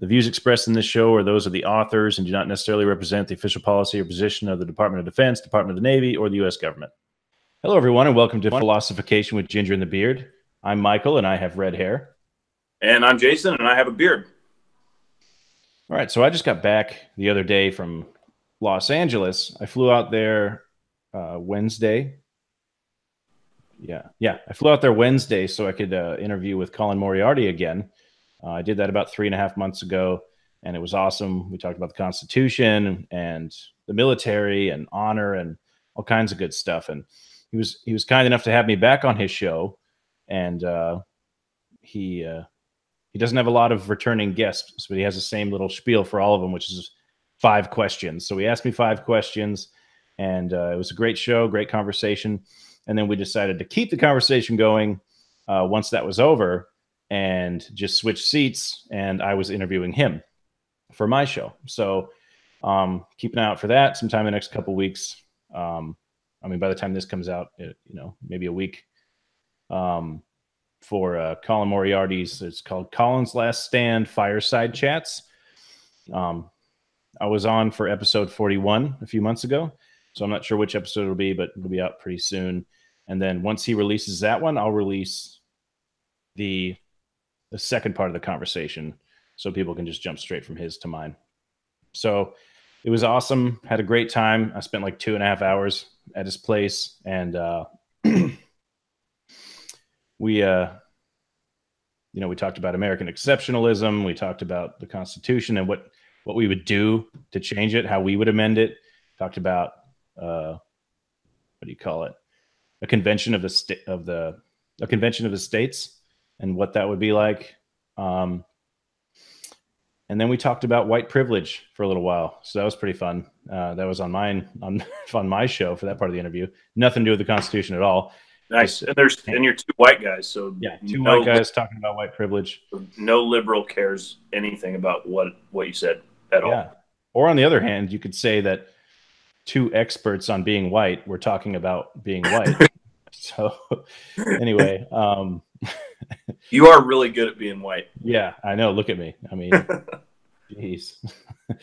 The views expressed in this show are those of the authors and do not necessarily represent the official policy or position of the Department of Defense, Department of the Navy, or the U.S. government. Hello, everyone, and welcome to Philosophication with Ginger and the Beard. I'm Michael, and I have red hair. And I'm Jason, and I have a beard. All right, so I just got back the other day from Los Angeles. I flew out there Wednesday. I flew out there Wednesday so I could interview with Colin Moriarty again. I did that about 3.5 months ago, and it was awesome. We talked about the Constitution and the military and honor and all kinds of good stuff. And he was kind enough to have me back on his show, and he doesn't have a lot of returning guests, but he has the same little spiel for all of them, which is 5 questions. So he asked me 5 questions, and it was a great show, great conversation. And then we decided to keep the conversation going once that was over and just switch seats. And I was interviewing him for my show. So keep an eye out for that sometime in the next couple of weeks. I mean, by the time this comes out, maybe a week. For Colin Moriarty's, it's called Colin's Last Stand Fireside Chats. I was on for episode 41 a few months ago, so I'm not sure which episode it'll be, but it'll be out pretty soon. And then once he releases that one, I'll release the second part of the conversation so people can just jump straight from his to mine. So it was awesome. Had a great time. I spent like 2.5 hours at his place, and we talked about American exceptionalism. We talked about the Constitution and what we would do to change it, how we would amend it. Talked about what do you call it? A convention of the convention of the states and what that would be like. And then we talked about white privilege for a little while. So that was pretty fun. That was on my show for that part of the interview. Nothing to do with the Constitution at all. Nice. And you're 2 white guys. So yeah, 2 white guys talking about white privilege. No liberal cares anything about what you said at all. Or on the other hand, you could say that 2 experts on being white were talking about being white. So anyway, you are really good at being white. Yeah, I know. Look at me. I mean, jeez.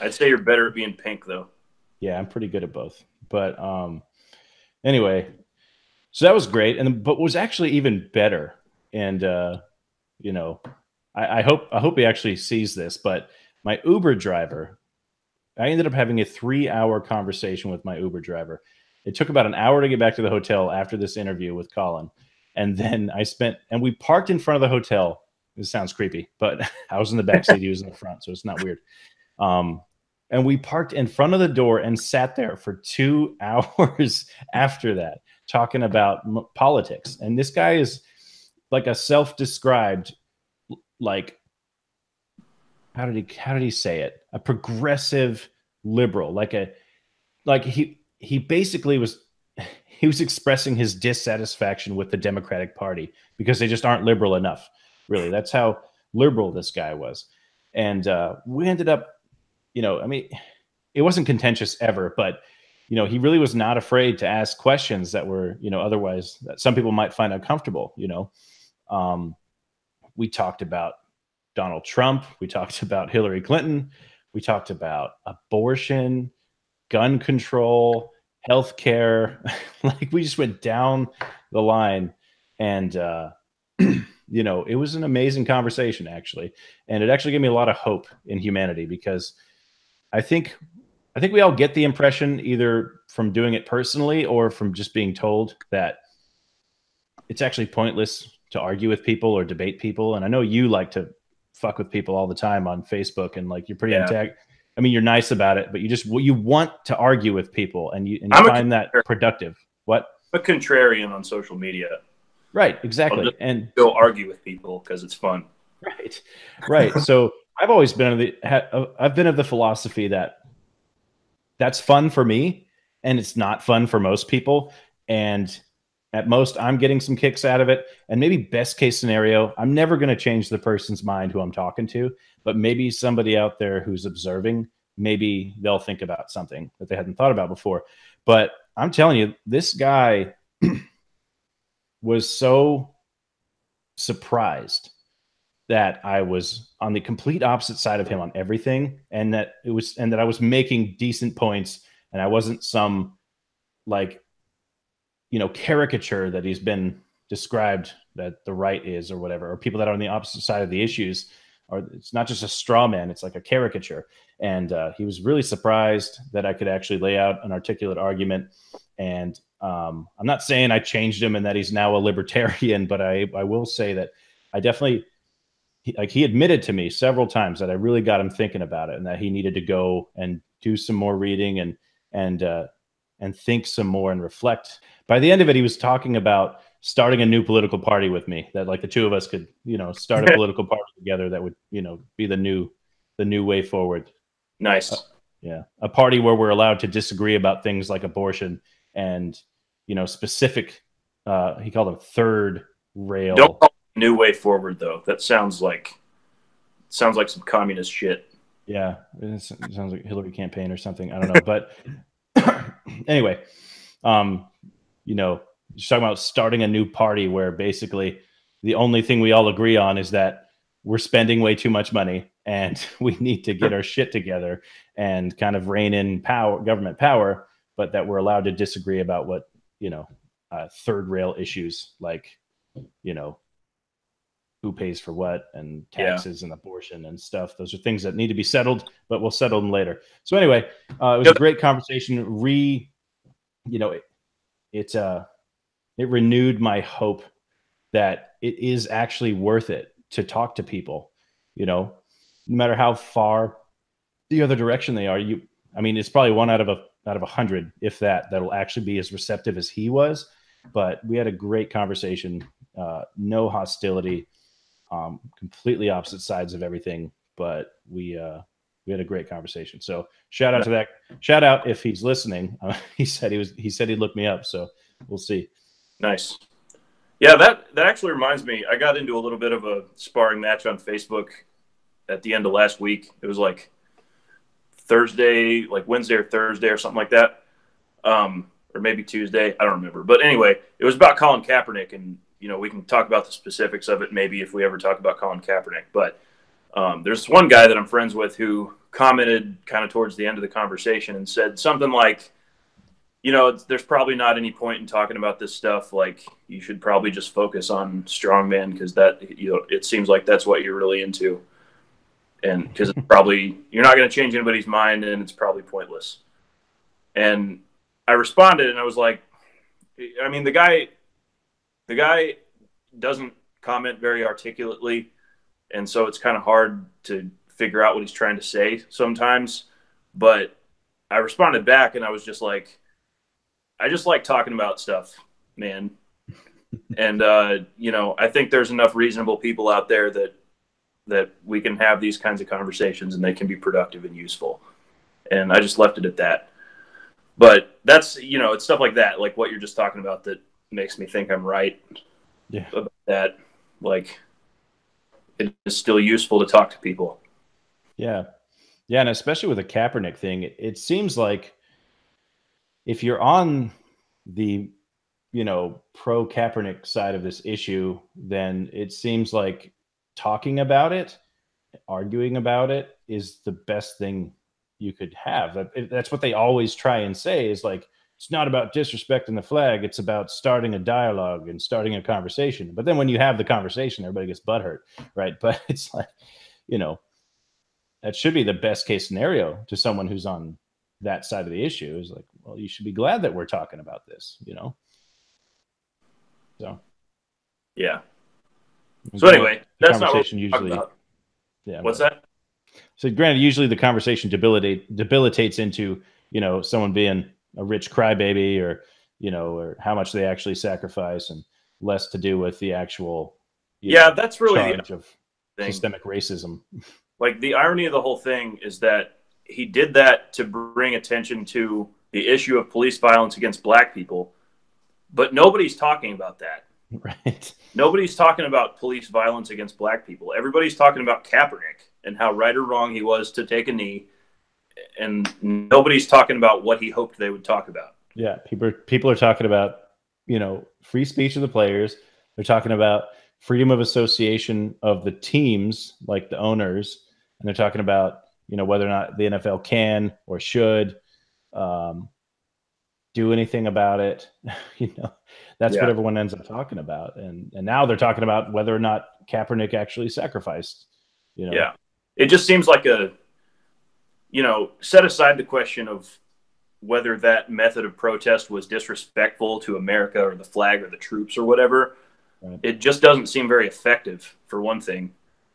I'd say you're better at being pink, though. Yeah, I'm pretty good at both. But anyway, so that was great. But was actually even better. And I hope he actually sees this. But my Uber driver, I ended up having a 3-hour conversation with my Uber driver. It took about an hour to get back to the hotel after this interview with Colin. And then we parked in front of the hotel. This sounds creepy, but I was in the back seat. He was in the front, so it's not weird. And we parked in front of the door and sat there for 2 hours after that, talking about politics. And this guy is like a self-described, like, how did he say it? A progressive liberal, he basically was expressing his dissatisfaction with the Democratic Party because they just aren't liberal enough. Really, that's how liberal this guy was. And we ended up, it wasn't contentious ever, but he really was not afraid to ask questions that were, otherwise that some people might find uncomfortable. We talked about Donald Trump. We talked about Hillary Clinton. We talked about abortion, gun control, healthcare. Like, we just went down the line, and it was an amazing conversation, actually. And it actually gave me a lot of hope in humanity, because I think we all get the impression, either from doing it personally or from just being told, that it's actually pointless to argue with people or debate people. And I know you like to fuck with people all the time on Facebook, and like, you're pretty I mean, you're nice about it, but you want to argue with people, and you find that productive. What? A contrarian on social media. Right, exactly. And go argue with people because it's fun. Right. So I've always been of the philosophy that that's fun for me, and it's not fun for most people. And at most, I'm getting some kicks out of it. And maybe best case scenario, I'm never going to change the person's mind who I'm talking to, but maybe somebody out there who's observing, maybe they'll think about something that they hadn't thought about before. But I'm telling you, this guy was so surprised that I was on the complete opposite side of him on everything, and that I was making decent points, and I wasn't some, like, caricature that he's been described that the right is, or whatever, or people that are on the opposite side of the issues. Or it's not just a straw man, it's like a caricature. And he was really surprised that I could actually lay out an articulate argument. And I'm not saying I changed him and that he's now a libertarian, but I will say that I definitely, he admitted to me several times that I really got him thinking about it, and that he needed to go and do some more reading and think some more and reflect. By the end of it, he was talking about starting a new political party with me, that like the two of us could, start a political party together that would, be the new way forward. Nice. Yeah. A party where we're allowed to disagree about things like abortion and, specific, he called them third rail. Don't call it new way forward, though. That sounds like some communist shit. Yeah. It sounds like Hillary campaign or something. I don't know. But anyway, just talking about starting a new party where basically the only thing we all agree on is that we're spending way too much money and we need to get our shit together and kind of rein in government power, but that we're allowed to disagree about what, third rail issues like, who pays for what, and taxes and abortion and stuff. Those are things that need to be settled, but we'll settle them later. So anyway, it was a great conversation. It renewed my hope that it is actually worth it to talk to people, no matter how far the other direction they are. It's probably one out of 100, if that'll actually be as receptive as he was. But we had a great conversation, no hostility, completely opposite sides of everything. But we had a great conversation. So shout out to that. Shout out if he's listening. He said he'd look me up. So we'll see. Nice. Yeah, that actually reminds me. I got into a little bit of a sparring match on Facebook at the end of last week. It was like Thursday, like Wednesday or Thursday or something like that. Or maybe Tuesday. I don't remember. But anyway, it was about Colin Kaepernick, and we can talk about the specifics of it maybe if we ever talk about Colin Kaepernick. But there's one guy that I'm friends with who commented kind of towards the end of the conversation and said something like, there's probably not any point in talking about this stuff. Like, you should probably just focus on strongman, because that, it seems like that's what you're really into. And because it's probably, you're not going to change anybody's mind, and it's probably pointless. And I responded and I was like, the guy doesn't comment very articulately. And so it's kind of hard to figure out what he's trying to say sometimes. But I responded back and I was just like, I just like talking about stuff, man. And, I think there's enough reasonable people out there that we can have these kinds of conversations and they can be productive and useful. And I just left it at that. But that's, it's stuff like that, like what you're just talking about, that makes me think I'm right about that. Like, it is still useful to talk to people. Yeah. Yeah. And especially with the Kaepernick thing, it seems like if you're on the, pro Kaepernick side of this issue, then it seems like talking about it, arguing about it is the best thing you could have. That's what they always try and say, is like, it's not about disrespecting the flag. It's about starting a dialogue and starting a conversation. But then when you have the conversation, everybody gets butthurt, right? But it's like, that should be the best case scenario to someone who's on that side of the issue, is like, well, you should be glad that we're talking about this, So, yeah. So anyway, that's not what usually. Yeah. What's that? So granted, usually the conversation debilitates into, someone being a rich crybaby, or, or how much they actually sacrifice, and less to do with the actual, that's really charge of systemic racism. Like, the irony of the whole thing is that he did that to bring attention to the issue of police violence against black people, but nobody's talking about that. Right. Nobody's talking about police violence against black people. Everybody's talking about Kaepernick and how right or wrong he was to take a knee, and nobody's talking about what he hoped they would talk about. Yeah, people are talking about, free speech of the players. They're talking about, freedom of association of the teams, like the owners, and they're talking about, whether or not the NFL can or should do anything about it. That's what everyone ends up talking about. And now they're talking about whether or not Kaepernick actually sacrificed, Yeah. It just seems like set aside the question of whether that method of protest was disrespectful to America or the flag or the troops or whatever. Right. It just doesn't seem very effective, for one thing.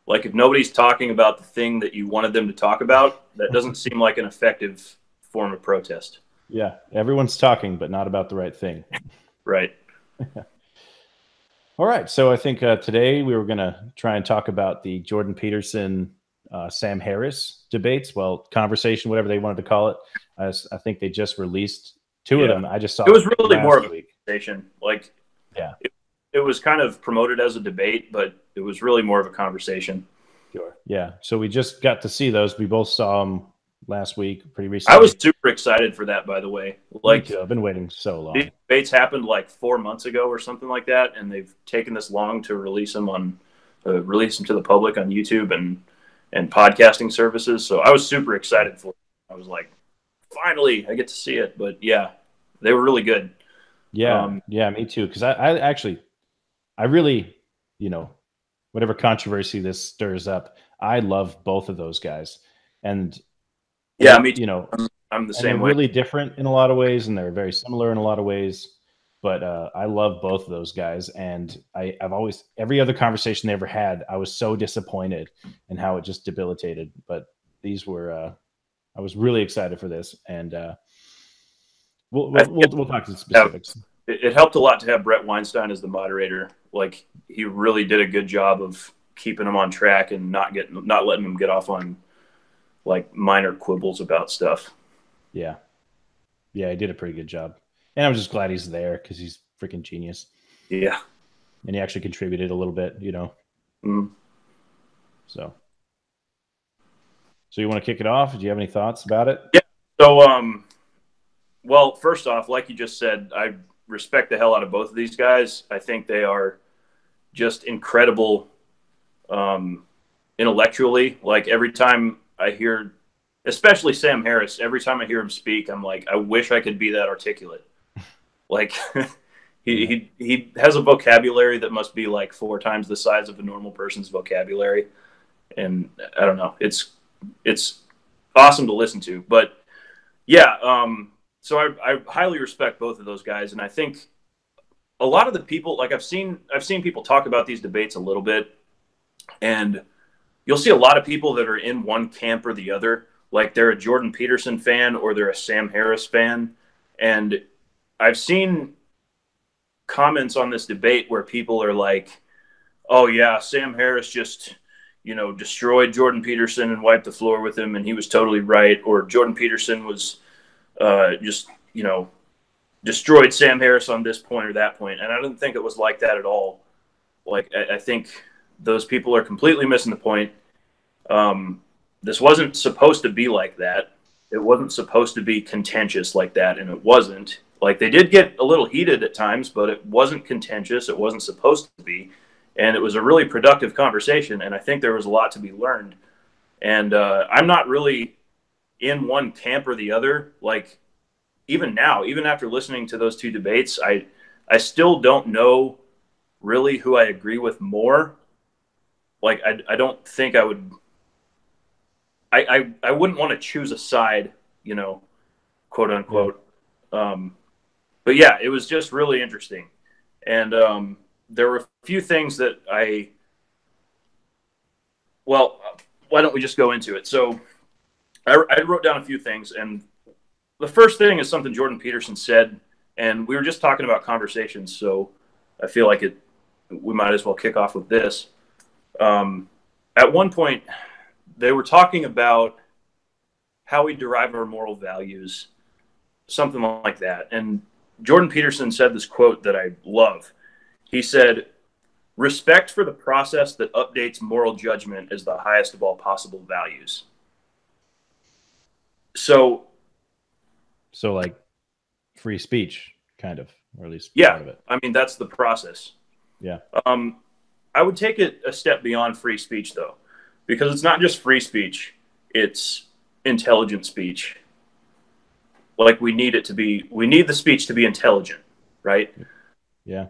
Like, if nobody's talking about the thing that you wanted them to talk about, that doesn't seem like an effective form of protest. Yeah, everyone's talking, but not about the right thing. Right. All right. So I think today we were going to try and talk about the Jordan Peterson, Sam Harris debates. Well, conversation, whatever they wanted to call it. I think they just released two of them. I just saw it was really more of a week. Conversation. Like, yeah, it was kind of promoted as a debate, but it was really more of a conversation. Sure. Yeah. So we just got to see those. We both saw them last week, pretty recently. I was super excited for that, by the way. Like, me too. I've been waiting so long. These debates happened like 4 months ago or something like that, and they've taken this long to release them to the public on YouTube and podcasting services. So I was super excited for it. I was like, finally, I get to see it. But yeah, they were really good. Yeah, yeah, me too. Because I really, whatever controversy this stirs up, I love both of those guys. And yeah, me too. I'm the same way. They're really different in a lot of ways, and they're very similar in a lot of ways. But I love both of those guys, and I've always, every other conversation they ever had, I was so disappointed in how it just debilitated. But these were, I was really excited for this, and we'll talk to the specifics. It helped a lot to have Brett Weinstein as the moderator. Like, he really did a good job of keeping them on track and not letting them get off on like minor quibbles about stuff. Yeah, he did a pretty good job, and I'm just glad he's there because he's freaking genius. Yeah, and he actually contributed a little bit, So you want to kick it off? Do you have any thoughts about it? Yeah. So, well, first off, like you just said, I respect the hell out of both of these guys. I think they are just incredible intellectually. Like, every time I hear, especially Sam Harris, every time I hear him speak, I'm like, I wish I could be that articulate. Like, he has a vocabulary that must be like 4 times the size of a normal person's vocabulary. And I don't know, it's awesome to listen to. But yeah, so I highly respect both of those guys. And I think a lot of the people, like, I've seen people talk about these debates a little bit, and you'll see a lot of people that are in one camp or the other. Like, they're a Jordan Peterson fan or they're a Sam Harris fan. And I've seen comments on this debate where people are like, oh yeah, Sam Harris just, destroyed Jordan Peterson and wiped the floor with him, and he was totally right. Or Jordan Peterson was just, destroyed Sam Harris on this point or that point. And I didn't think it was like that at all. Like, I think those people are completely missing the point. This wasn't supposed to be like that. It wasn't supposed to be contentious like that, and it wasn't. Like, they did get a little heated at times, but it wasn't contentious. It wasn't supposed to be. And it was a really productive conversation, and I think there was a lot to be learned. And I'm not really in one camp or the other. Like, even now, even after listening to those two debates, I still don't know really who I agree with more. Like, I don't think I would... I wouldn't want to choose a side, quote unquote. Yeah. But yeah, it was just really interesting. And there were a few things that well, why don't we just go into it? So I wrote down a few things. And the first thing is something Jordan Peterson said. And we were just talking about conversations. So I feel like we might as well kick off with this. At one point, they were talking about how we derive our moral values, something like that. And Jordan Peterson said this quote that I love. He said, "Respect for the process that updates moral judgment is the highest of all possible values." So like free speech, kind of, or at least yeah, part of it. I mean, that's the process. Yeah. I would take it a step beyond free speech, though, because it's not just free speech, it's intelligent speech. Like we need it to be, we need the speech to be intelligent, right? Yeah.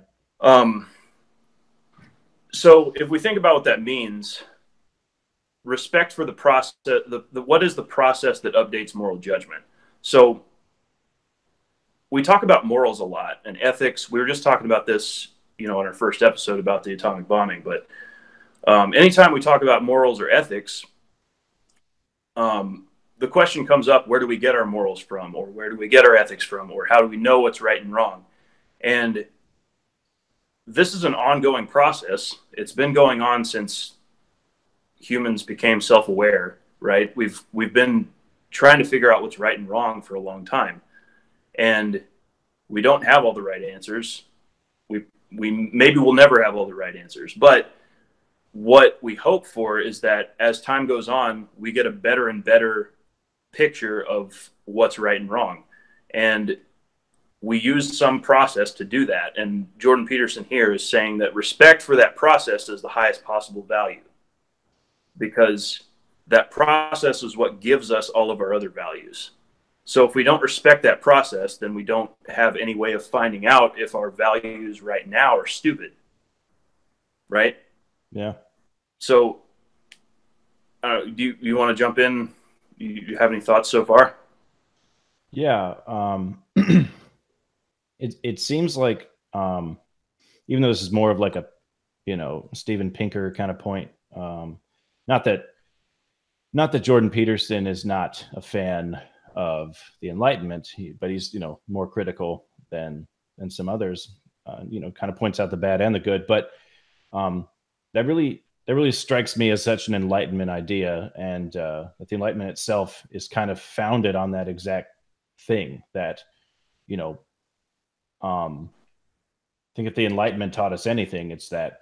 So if we think about what that means, respect for the process, what is the process that updates moral judgment? So we talk about morals a lot and ethics. We were just talking about this, you know, in our first episode about the atomic bombing. But anytime we talk about morals or ethics, the question comes up, where do we get our morals from? Or where do we get our ethics from? Or how do we know what's right and wrong? And this is an ongoing process. It's been going on since humans became self-aware, right? We've been trying to figure out what's right and wrong for a long time. And we don't have all the right answers. We maybe we'll never have all the right answers. But what we hope for is that as time goes on, we get a better and better picture of what's right and wrong. And we use some process to do that. And Jordan Peterson here is saying that respect for that process is the highest possible value, because that process is what gives us all of our other values. So if we don't respect that process, then we don't have any way of finding out if our values right now are stupid. Right? Yeah. So do you want to jump in? You have any thoughts so far? Yeah. It seems like, even though this is more of like a, you know, Steven Pinker kind of point, not that Jordan Peterson is not a fan of the Enlightenment, but he's, you know, more critical than some others, you know, kind of points out the bad and the good. But that really strikes me as such an Enlightenment idea, and that the Enlightenment itself is kind of founded on that exact thing. That, you know, I think if the Enlightenment taught us anything, it's that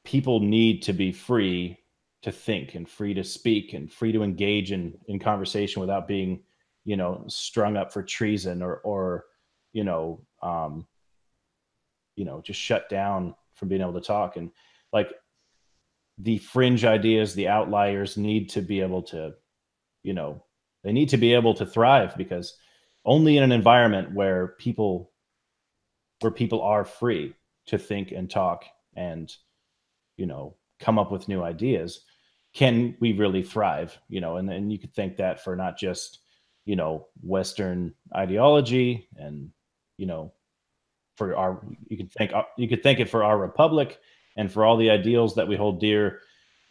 people need to be free to think and free to speak and free to engage in conversation without being, you know, strung up for treason or you know, just shut down from being able to talk. And like the fringe ideas, the outliers need to be able to, you know, they need to be able to thrive, because only in an environment where people are free to think and talk and, you know, come up with new ideas, can we really thrive, you know? And then you could think that for not just, you know, Western ideology and, you know, for our, you could think it for our republic and for all the ideals that we hold dear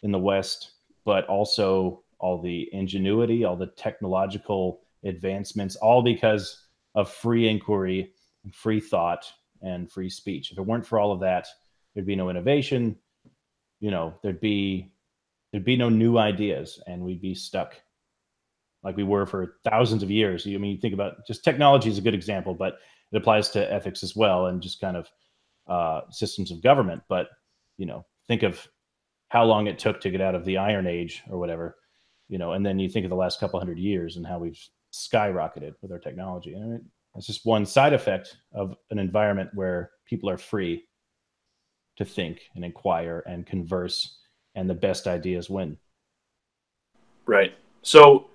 in the West, but also all the ingenuity, all the technological advancements, all because of free inquiry, free thought, and free speech. If it weren't for all of that, there'd be no innovation, you know, there'd be no new ideas, and we'd be stuck like we were for thousands of years. I mean, you think about just technology is a good example, but it applies to ethics as well, and just kind of systems of government. But, you know, think of how long it took to get out of the Iron Age or whatever, you know, and then you think of the last couple hundred years and how we've skyrocketed with our technology. And it's just one side effect of an environment where people are free to think and inquire and converse, and the best ideas win. Right. So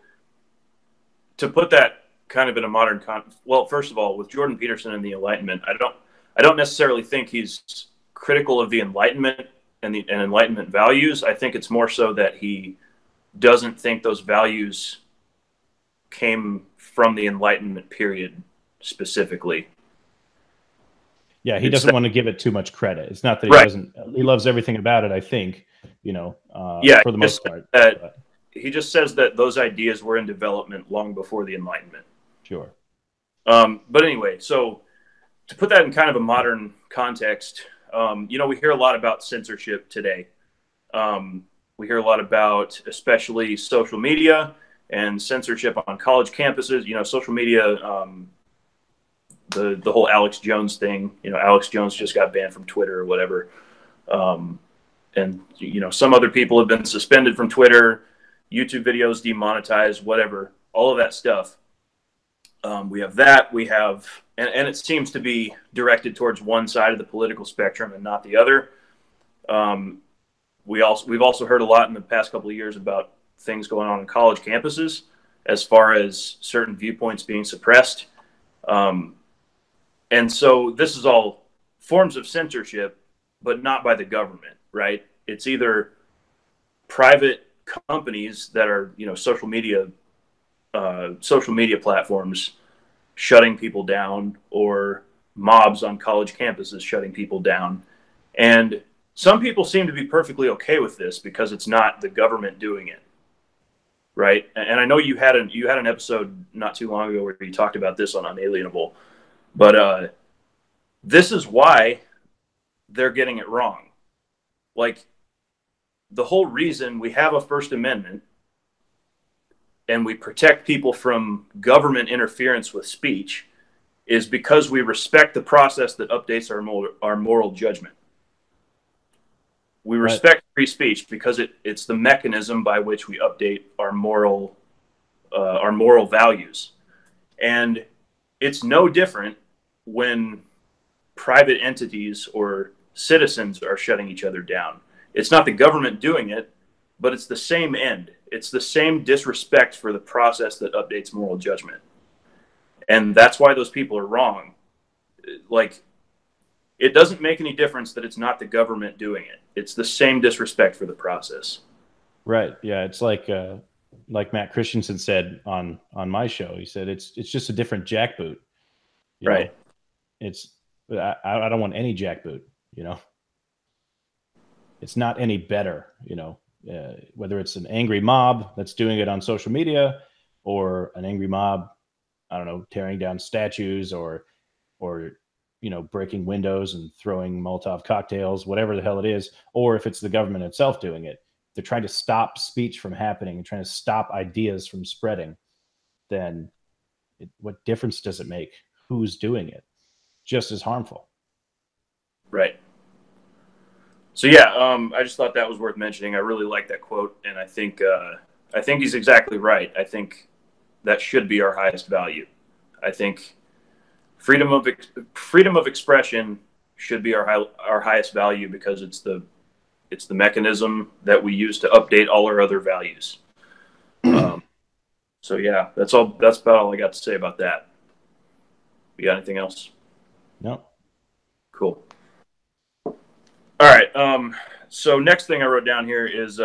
to put that kind of in a modern well, first of all, with Jordan Peterson and the Enlightenment, I don't necessarily think he's critical of the Enlightenment and Enlightenment values. I think it's more so that he doesn't think those values came from the Enlightenment period specifically. Yeah, he doesn't want to give it too much credit. It's not that he doesn't. He loves everything about it, I think, you know, for the most part. He just says that those ideas were in development long before the Enlightenment. Sure. But anyway, so to put that in kind of a modern context, you know, we hear a lot about censorship today. We hear a lot about, especially social media and censorship on college campuses. You know, social media, the whole Alex Jones thing. You know, Alex Jones just got banned from Twitter or whatever. And, you know, some other people have been suspended from Twitter, YouTube videos demonetized, whatever, all of that stuff. We have that. We have, and it seems to be directed towards one side of the political spectrum and not the other. We've also heard a lot in the past couple of years about things going on college campuses as far as certain viewpoints being suppressed. And so this is all forms of censorship, but not by the government, right? It's either private companies that are, social media platforms shutting people down, or mobs on college campuses shutting people down. And some people seem to be perfectly okay with this because it's not the government doing it, right? And I know you had an episode not too long ago where you talked about this on Unalienable, but this is why they're getting it wrong. Like, the whole reason we have a First Amendment and we protect people from government interference with speech is because we respect the process that updates our moral judgment. We respect free speech because it's the mechanism by which we update our moral values. And it's no different when private entities or citizens are shutting each other down. It's not the government doing it, but it's the same end. It's the same disrespect for the process that updates moral judgment. And that's why those people are wrong. Like, it doesn't make any difference that it's not the government doing it. It's the same disrespect for the process. Right. Yeah. It's like Matt Christensen said on my show. He said it's just a different jackboot. Right. I don't want any jackboot. It's not any better. Whether it's an angry mob that's doing it on social media, or an angry mob, I don't know, tearing down statues, or breaking windows and throwing Molotov cocktails, whatever the hell it is, or if it's the government itself doing it, they're trying to stop speech from happening and trying to stop ideas from spreading, then what difference does it make who's doing it? Just as harmful. Right. So yeah, I just thought that was worth mentioning. I really like that quote, and I think he's exactly right. I think that should be our highest value. I think freedom of expression should be our highest value because it's the mechanism that we use to update all our other values. So yeah, that's about all I got to say about that. You got anything else? No. Cool. All right. So next thing I wrote down here is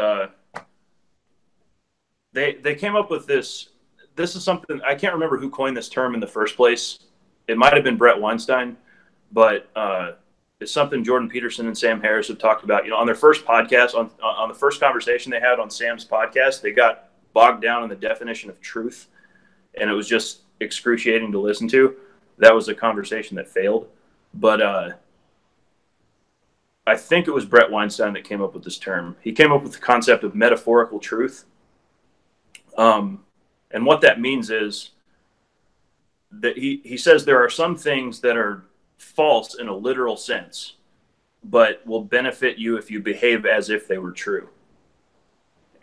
they came up with this. This is something I can't remember who coined this term in the first place. It might have been Brett Weinstein, but it's something Jordan Peterson and Sam Harris have talked about. On their first podcast, on the first conversation they had on Sam's podcast, they got bogged down in the definition of truth, and it was just excruciating to listen to. That was a conversation that failed. But I think it was Brett Weinstein that came up with this term. He came up with the concept of metaphorical truth. And what that means is that he says there are some things that are false in a literal sense, but will benefit you if you behave as if they were true.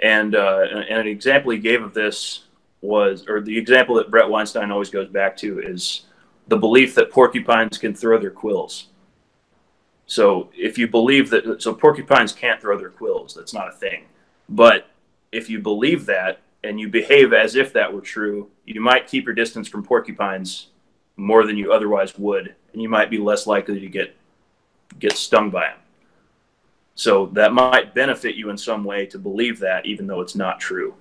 And an example he gave of this or the example that Brett Weinstein always goes back to is the belief that porcupines can throw their quills. So if you believe that, so porcupines can't throw their quills, that's not a thing. But if you believe that and you behave as if that were true, you might keep your distance from porcupines more than you otherwise would, and you might be less likely to get stung by them. So that might benefit you in some way to believe that, even though it's not true,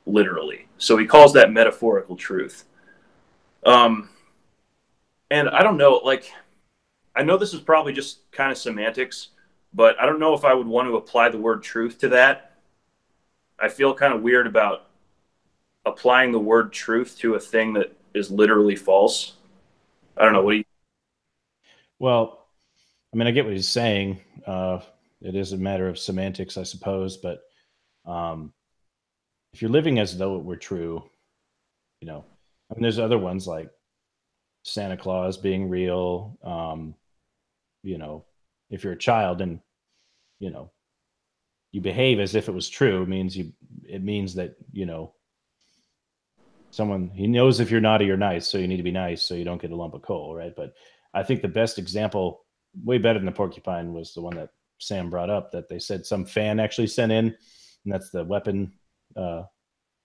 literally. So he calls that metaphorical truth. And I don't know, I know this is probably just kind of semantics, but I don't know if I would want to apply the word truth to that. I feel kind of weird about applying the word truth to a thing that is literally false. I don't know. What do you? Well, I mean, I get what he's saying. It is a matter of semantics, I suppose. But if you're living as though it were true, there's other ones like Santa Claus being real. If you're a child and, you behave as if it was true, it means that, he knows if you're naughty or nice, so you need to be nice so you don't get a lump of coal, right? But I think the best example, way better than the porcupine, was the one that Sam brought up, that they said some fan actually sent in, and that's the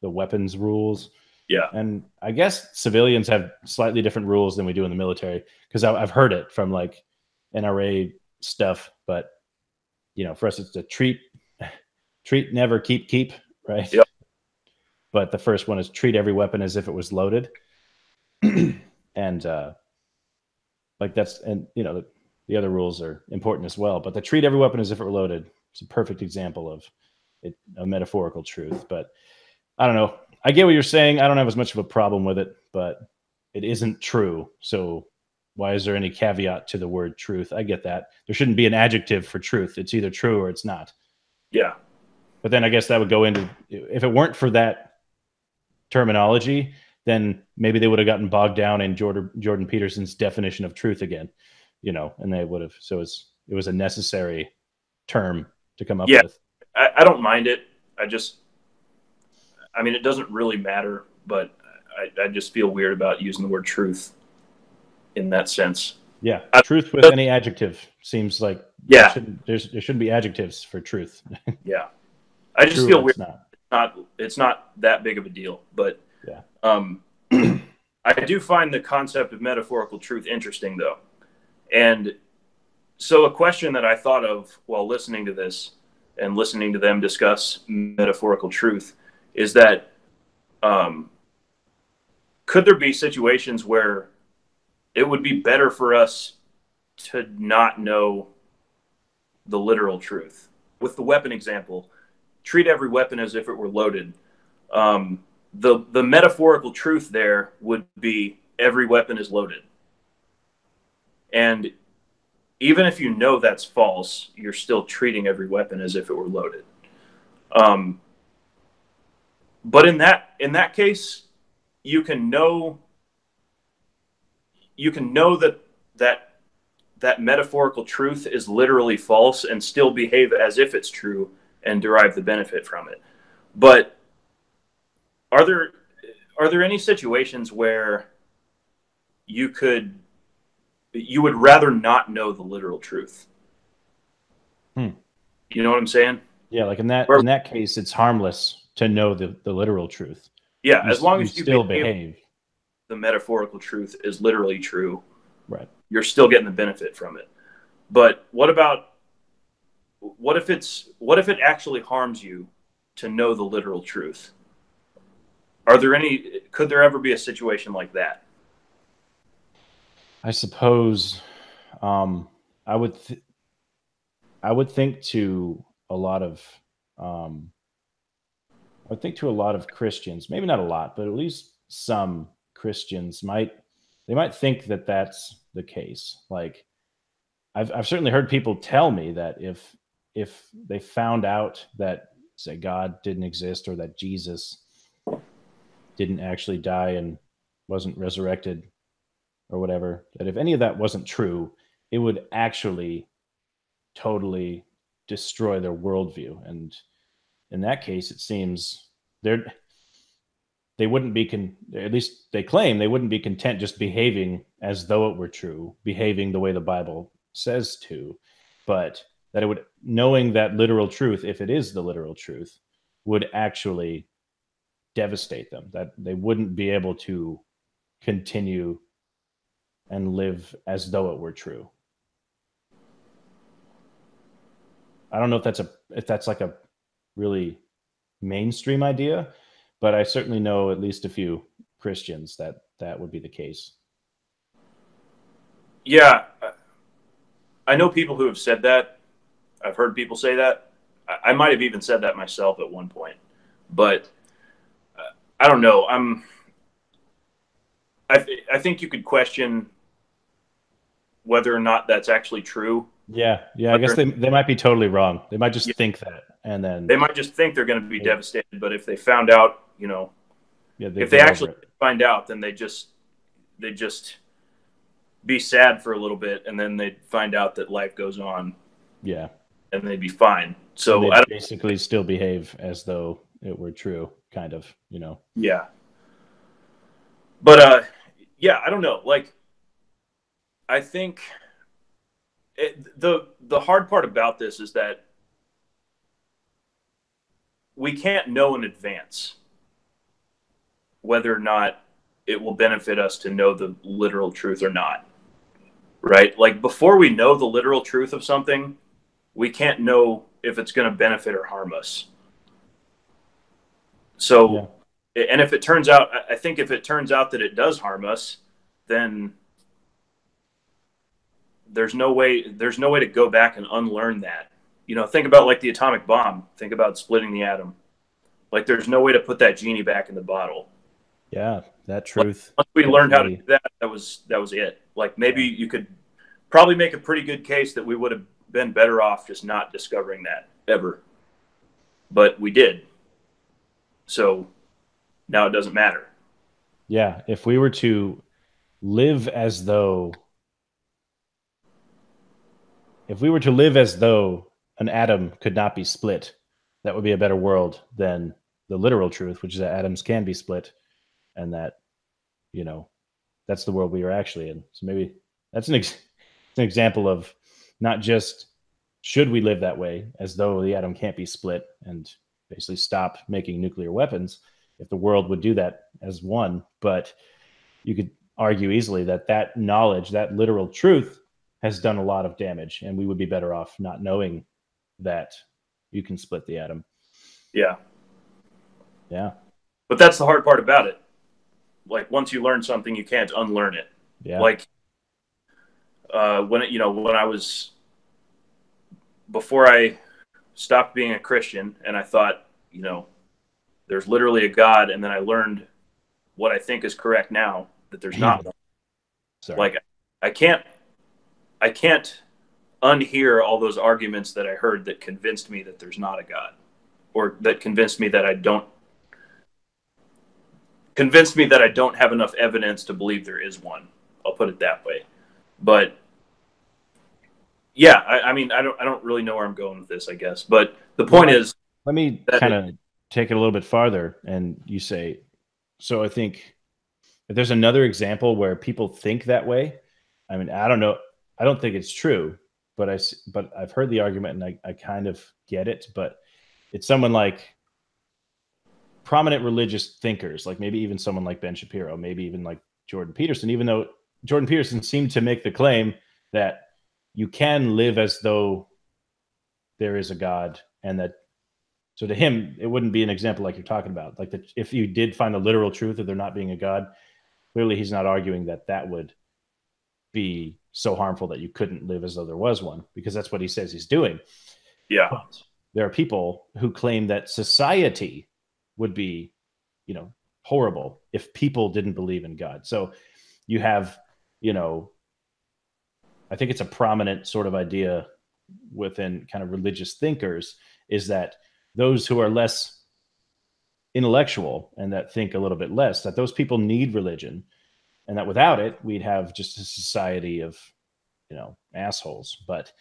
weapons rules. Yeah. And I guess civilians have slightly different rules than we do in the military, because I've heard it from like NRA stuff. But for us, it's to treat, never, keep, right? Yep. But the first one is treat every weapon as if it was loaded. And like that's, and the other rules are important as well. But the treat every weapon as if it were loaded is a perfect example of it, a metaphorical truth. But I don't know. I get what you're saying. I don't have as much of a problem with it, but it isn't true. So why is there any caveat to the word truth? I get that. There shouldn't be an adjective for truth. It's either true or it's not. Yeah. But then I guess that would go into, if it weren't for that terminology, then maybe they would have gotten bogged down in Jordan Peterson's definition of truth again, and they would have. So it was a necessary term to come up with. I don't mind it. I mean, it doesn't really matter, but I just feel weird about using the word truth in that sense. Yeah, truth with any adjective seems like there shouldn't be adjectives for truth. Yeah, I just feel weird. It's not that big of a deal, but yeah. I do find the concept of metaphorical truth interesting, though. And so a question that I thought of while listening to this and listening to them discuss metaphorical truth is that could there be situations where it would be better for us to not know the literal truth? With the weapon example, treat every weapon as if it were loaded. The metaphorical truth there would be every weapon is loaded. And even if you know that's false, you're still treating every weapon as if it were loaded. But in that case, you can know that metaphorical truth is literally false and still behave as if it's true and derive the benefit from it. But are there any situations where you would rather not know the literal truth? You know what I'm saying? Yeah, like in that case, it's harmless to know the literal truth. Yeah, as long as you still behave. The metaphorical truth is literally true. Right. You're still getting the benefit from it. But what if it actually harms you to know the literal truth? Could there ever be a situation like that? I suppose I would think to a lot of Christians, maybe not a lot, but at least some Christians might think that that's the case. Like I've certainly heard people tell me that if they found out that, say, God didn't exist, or that Jesus didn't actually die and wasn't resurrected or whatever, that if any of that wasn't true, it would actually totally destroy their worldview. And in that case, it seems they wouldn't be at least they claim they wouldn't be content just behaving as though it were true, behaving the way the Bible says to, but that it would, knowing that literal truth, if it is the literal truth, would actually devastate them, that they wouldn't be able to continue and live as though it were true. I don't know if that's like a really mainstream idea, but I certainly know at least a few Christians that would be the case. Yeah, I know people who have said that. I've heard people say that. I might have even said that myself at one point, but I don't know. I think you could question whether or not that's actually true. Yeah. I guess they might be totally wrong. They might just think that, and then they might just think they're going to be devastated. But if they found out, if they actually find out, then they just be sad for a little bit, and then they'd find out that life goes on. Yeah, and they'd be fine. So I basically still behave as though it were true, kind of. Yeah. But yeah, I don't know. Like, I think, the hard part about this is that we can't know in advance whether or not it will benefit us to know the literal truth or not, right? Like before we know the literal truth of something, we can't know if it's going to benefit or harm us. So, and if it turns out, I think if it turns out that it does harm us, then there's no way to go back and unlearn that. You know, think about like the atomic bomb. Think about splitting the atom. Like there's no way to put that genie back in the bottle. Yeah, that truth. Once we learned how to do that, that was it. Like maybe you could probably make a pretty good case that we would have been better off just not discovering that ever. But we did. So now it doesn't matter. Yeah, if we were to live as though an atom could not be split, that would be a better world than the literal truth, which is that atoms can be split, and that, you know, that's the world we are actually in. So maybe that's an example of not just should we live that way, as though the atom can't be split and basically stop making nuclear weapons, if the world would do that as one, but you could argue easily that that knowledge, that literal truth, has done a lot of damage, and we would be better off not knowing that you can split the atom. Yeah. Yeah. But that's the hard part about it. Like once you learn something, you can't unlearn it. Yeah. Like before I stopped being a Christian and I thought, you know, there's literally a God, and then I learned what I think is correct now, that there's not one. Like I can't unhear all those arguments that I heard that convinced me that there's not a God, or that convinced me that I don't have enough evidence to believe there is one. I'll put it that way. But yeah, I mean, I don't really know where I'm going with this, I guess. But the point is, let me kind of take it a little bit farther, and you say, so I think if there's another example where people think that way, I mean, I don't know. I don't think it's true, but I've heard the argument, and I kind of get it. But it's someone like prominent religious thinkers, like maybe even someone like Ben Shapiro, maybe even like Jordan Peterson, even though Jordan Peterson seemed to make the claim that you can live as though there is a God, and that, so to him, it wouldn't be an example like you're talking about. Like that, if you did find the literal truth of there not being a God, clearly he's not arguing that that would be so harmful that you couldn't live as though there was one, because that's what he says he's doing. Yeah. But there are people who claim that society would be, you know, horrible if people didn't believe in God. So you have, you know, I think it's a prominent sort of idea within kind of religious thinkers, is that those who are less intellectual and that think a little bit less, that those people need religion, and that without it, we'd have just a society of, you know, assholes. But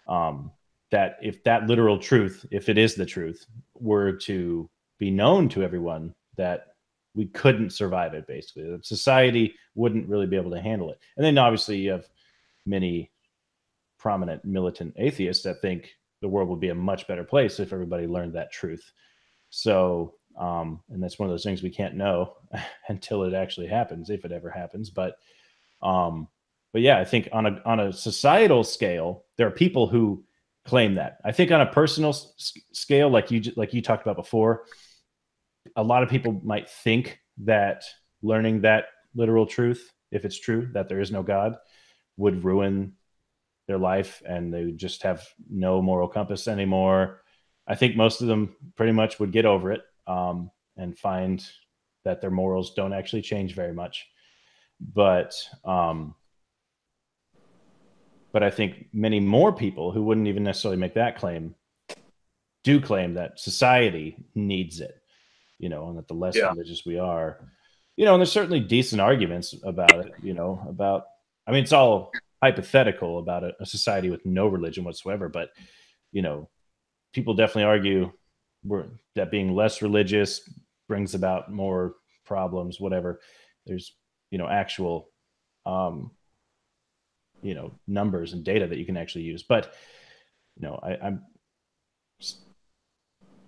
that if that literal truth, if it is the truth, were to be known to everyone, that we couldn't survive it, basically. That society wouldn't really be able to handle it. And then obviously you have many prominent militant atheists that think the world would be a much better place if everybody learned that truth. So, and that's one of those things we can't know until it actually happens, if it ever happens. But yeah, I think on a societal scale, there are people who claim that. I think on a personal scale, like you talked about before, a lot of people might think that learning that literal truth, if it's true that there is no God, would ruin their life and they would just have no moral compass anymore. I think most of them pretty much would get over it and find that their morals don't actually change very much. But I think many more people who wouldn't even necessarily make that claim do claim that society needs it, you know, and that the less religious we are, you know, and there's certainly decent arguments about it, you know, about, I mean, it's all hypothetical about a society with no religion whatsoever, but, you know, people definitely argue that being less religious brings about more problems, whatever. There's, you know, actual numbers and data that you can actually use. But I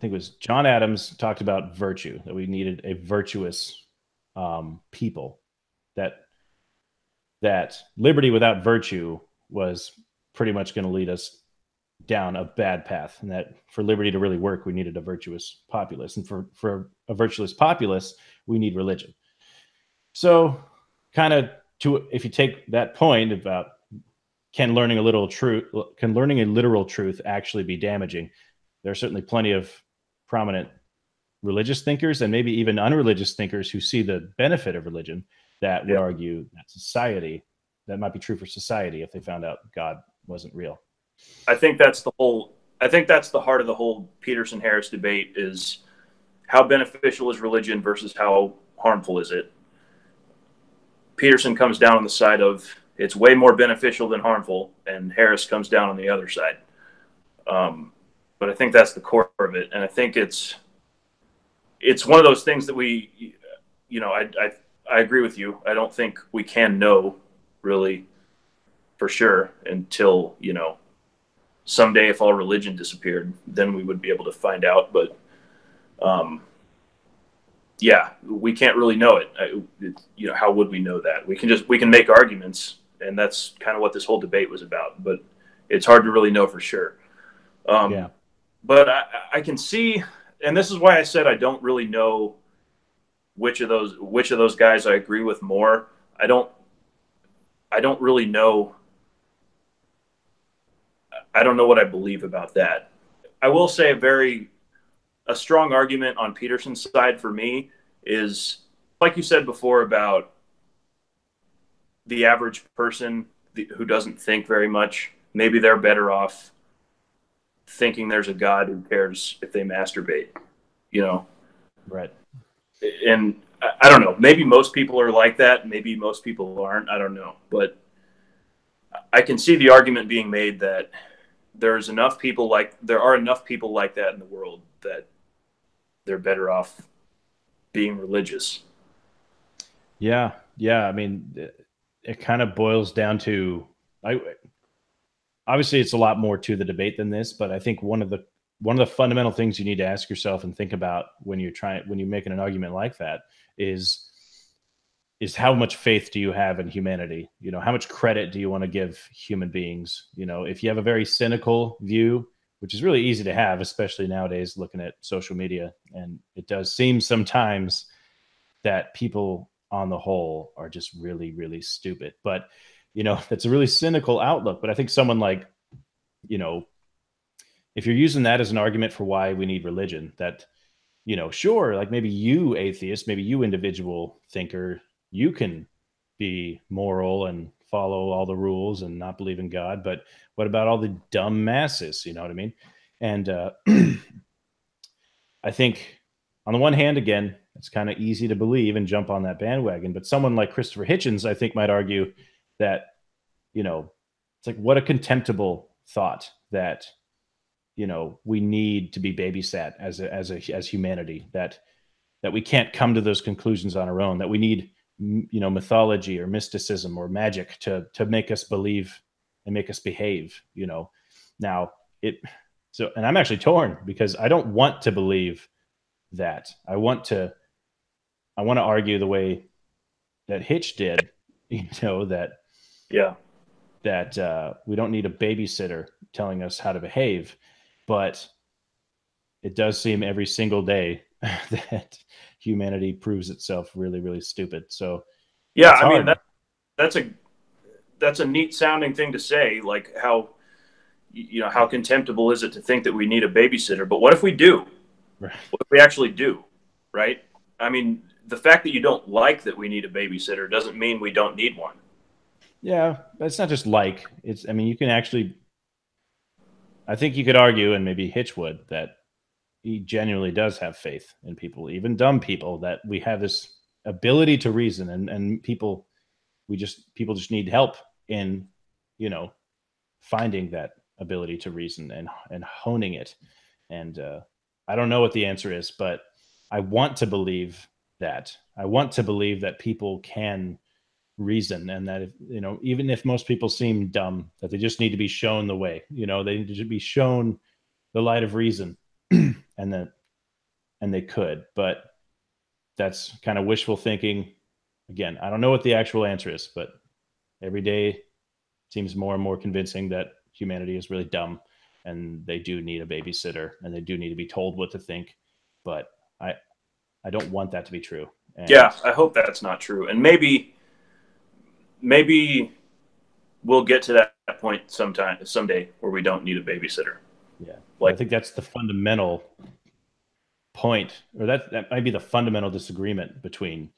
think it was John Adams talked about virtue, that we needed a virtuous people, that liberty without virtue was pretty much going to lead us down a bad path, and that for liberty to really work, we needed a virtuous populace, and for a virtuous populace, we need religion. So kind of, if you take that point about can learning a literal truth actually be damaging, there are certainly plenty of prominent religious thinkers and maybe even unreligious thinkers who see the benefit of religion that would argue that might be true for society if they found out God wasn't real. I think that's the heart of the whole Peterson-Harris debate, is how beneficial is religion versus how harmful is it. Peterson comes down on the side of it's way more beneficial than harmful, and Harris comes down on the other side. But I think that's the core of it, and I think it's one of those things that we, I agree with you. I don't think we can know really for sure until, someday if all religion disappeared, then we would be able to find out. But we can't really know it. How would we know that? We can make arguments, and that's kind of what this whole debate was about. But it's hard to really know for sure. But I can see, and this is why I said I don't really know which of those guys I agree with more. I don't really know. I don't know what I believe about that. I will say a strong argument on Peterson's side for me is, like you said before, about the average person who doesn't think very much. Maybe they're better off thinking there's a God who cares if they masturbate, Right. And I don't know, maybe most people are like that. Maybe most people aren't. I don't know. But I can see the argument being made that there are enough people like that in the world that they're better off being religious. Yeah. I mean, it kind of boils down to, obviously it's a lot more to the debate than this, but I think one of the fundamental things you need to ask yourself and think about when you're making an argument like that is how much faith do you have in humanity? How much credit do you want to give human beings? If you have a very cynical view, which is really easy to have, especially nowadays looking at social media, and it does seem sometimes that people on the whole are just really, really stupid. But, that's a really cynical outlook. But I think someone like, if you're using that as an argument for why we need religion, that, sure, like maybe you atheist, maybe you individual thinker, you can be moral and follow all the rules and not believe in God. But what about all the dumb masses? You know what I mean? And I think on the one hand, again, it's kind of easy to believe and jump on that bandwagon. But someone like Christopher Hitchens, I think, might argue that, it's like, what a contemptible thought that, we need to be babysat as humanity, that we can't come to those conclusions on our own, that we need, mythology or mysticism or magic to make us believe and make us behave, Now and I'm actually torn, because I don't want to believe that. I want to argue the way that Hitch did, that we don't need a babysitter telling us how to behave, but it does seem every single day that humanity proves itself really, really stupid. So I mean, that's a neat sounding thing to say, like how contemptible is it to think that we need a babysitter? But what if we do? Right. What if we actually do? Right? I mean, the fact that you don't like that we need a babysitter doesn't mean we don't need one. Yeah, it's not just you can actually, I think you could argue, and maybe Hitch would, that he genuinely does have faith in people, even dumb people, that we have this ability to reason, and people just need help in, finding that ability to reason and honing it. And I don't know what the answer is, but I want to believe that. I want to believe that people can reason, and that if, even if most people seem dumb, that they just need to be shown the way. They need to be shown the light of reason, and they could, but that's kind of wishful thinking. Again, I don't know what the actual answer is, but every day seems more and more convincing that humanity is really dumb, and they do need a babysitter, and they do need to be told what to think. But I don't want that to be true. And yeah, I hope that's not true. And maybe we'll get to that point someday where we don't need a babysitter. Yeah, I think that's the fundamental point, or that might be the fundamental disagreement between,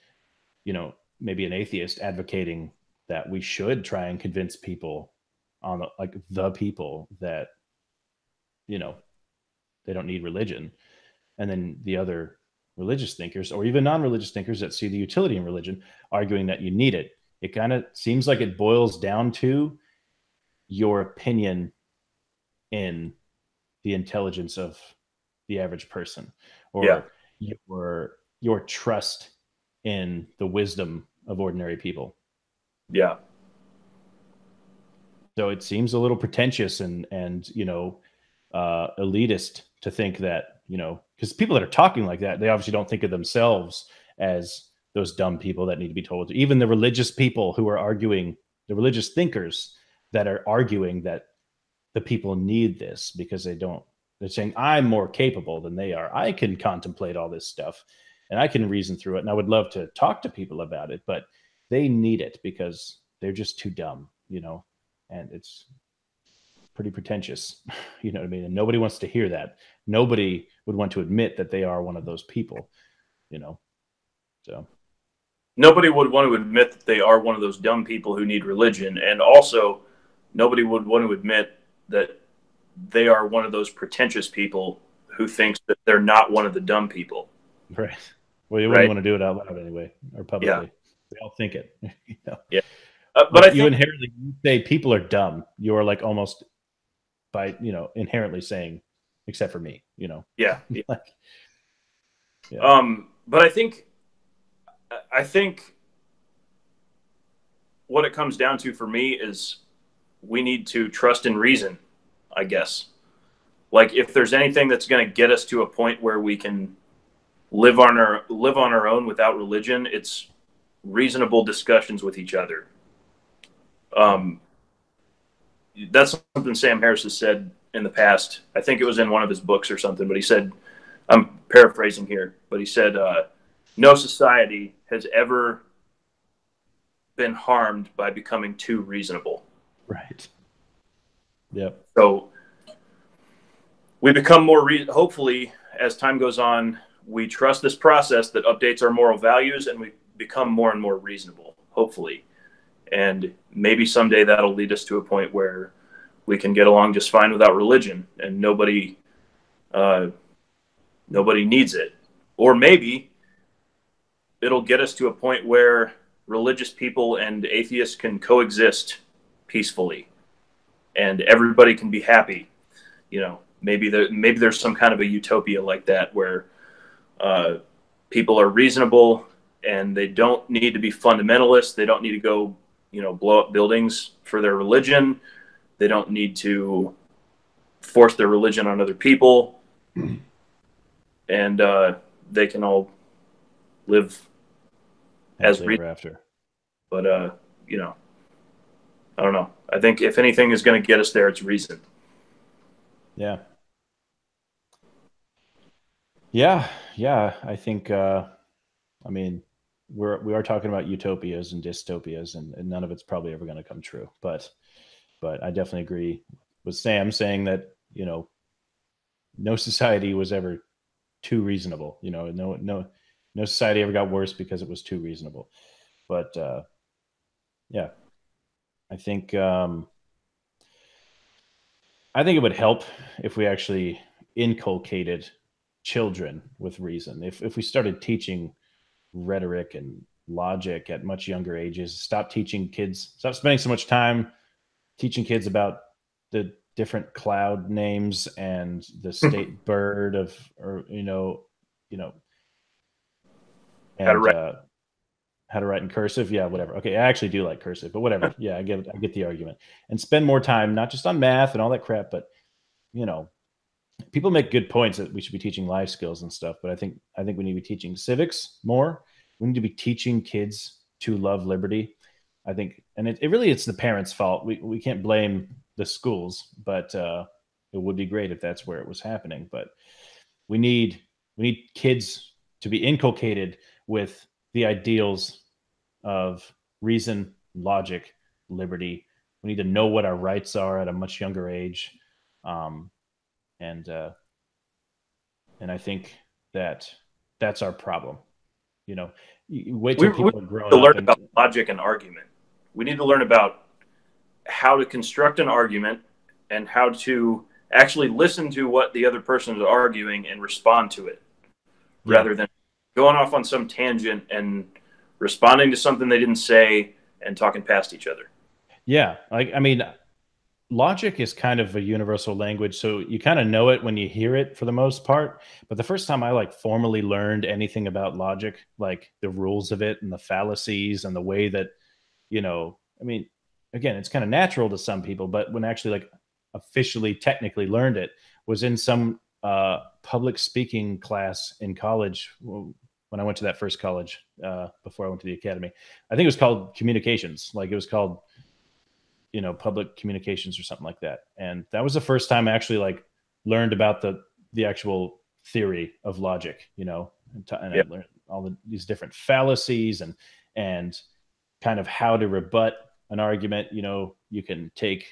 maybe an atheist advocating that we should try and convince people the people that, they don't need religion. And then the other religious thinkers, or even non-religious thinkers that see the utility in religion, arguing that you need it. It kind of seems like it boils down to your opinion in the intelligence of the average person, or your trust in the wisdom of ordinary people. Yeah. So it seems a little pretentious and elitist to think that, because people that are talking like that, they obviously don't think of themselves as those dumb people that need to be told. Even the religious people who are arguing, the religious thinkers that are arguing that the people need this because they're saying, I'm more capable than they are. I can contemplate all this stuff and I can reason through it. And I would love to talk to people about it, but they need it because they're just too dumb, and it's pretty pretentious. You know what I mean? And nobody wants to hear that. Nobody would want to admit that they are one of those people, so. Nobody would want to admit that they are one of those dumb people who need religion. And also nobody would want to admit that they are one of those pretentious people who thinks that they're not one of the dumb people. Right. Well, you wouldn't want to do it out loud anyway, or publicly. Yeah. They all think it. Yeah. But I think inherently, you say people are dumb, you're like almost by, inherently saying, except for me, Yeah. Like, yeah. But I think what it comes down to for me is we need to trust in reason, I guess. Like, if there's anything that's going to get us to a point where we can live on our own without religion, it's reasonable discussions with each other. That's something Sam Harris has said in the past. I think it was in one of his books or something, but he said, I'm paraphrasing here, but he said, no society has ever been harmed by becoming too reasonable. Right. Yep. So we become more, hopefully, as time goes on, we trust this process that updates our moral values, and we become more and more reasonable, hopefully. And maybe someday that'll lead us to a point where we can get along just fine without religion, and nobody needs it. Or maybe it'll get us to a point where religious people and atheists can coexist peacefully, and everybody can be happy. Maybe there's some kind of a utopia like that where people are reasonable and they don't need to be fundamentalists. They don't need to go, blow up buildings for their religion. They don't need to force their religion on other people. And they can all live as ever after. But, I don't know. I think if anything is going to get us there, it's reason. Yeah. Yeah. I think, we are talking about utopias and dystopias, and none of it's probably ever going to come true. But I definitely agree with Sam saying that, no society was ever too reasonable. No society ever got worse because it was too reasonable. But yeah, I think it would help if we actually inculcated children with reason. If we started teaching rhetoric and logic at much younger ages, stop spending so much time teaching kids about the different cloud names and the state bird and how to write in cursive. Yeah, whatever. Okay, I actually do like cursive, but whatever. Yeah, I get the argument. And spend more time, not just on math and all that crap, but you know, people make good points that we should be teaching life skills and stuff. But I think we need to be teaching civics more. We need to be teaching kids to love liberty. I think, and it really, it's the parents' fault. We can't blame the schools, but it would be great if that's where it was happening. But we need kids to be inculcated with the ideals of reason, logic, liberty. We need to know what our rights are at a much younger age, and I think that's our problem. You know, you wait till people are growing up. We need to learn up about logic and argument. We need to learn about how to construct an argument and how to actually listen to what the other person is arguing and respond to it, rather than going off on some tangent and responding to something they didn't say and talking past each other. Yeah. I mean, logic is kind of a universal language, so you kind of know it when you hear it for the most part. But the first time I like formally learned anything about logic, like the rules of it and the fallacies and the way that, you know, I mean, again, it's kind of natural to some people, but when I actually like officially technically learned it was in some public speaking class in college when I went to that first college before I went to the academy. I think it was called communications. Like it was called, you know, public communications or something like that. And that was the first time I actually like learned about the actual theory of logic, you know, and I learned all these different fallacies and kind of how to rebut an argument. You know, you can take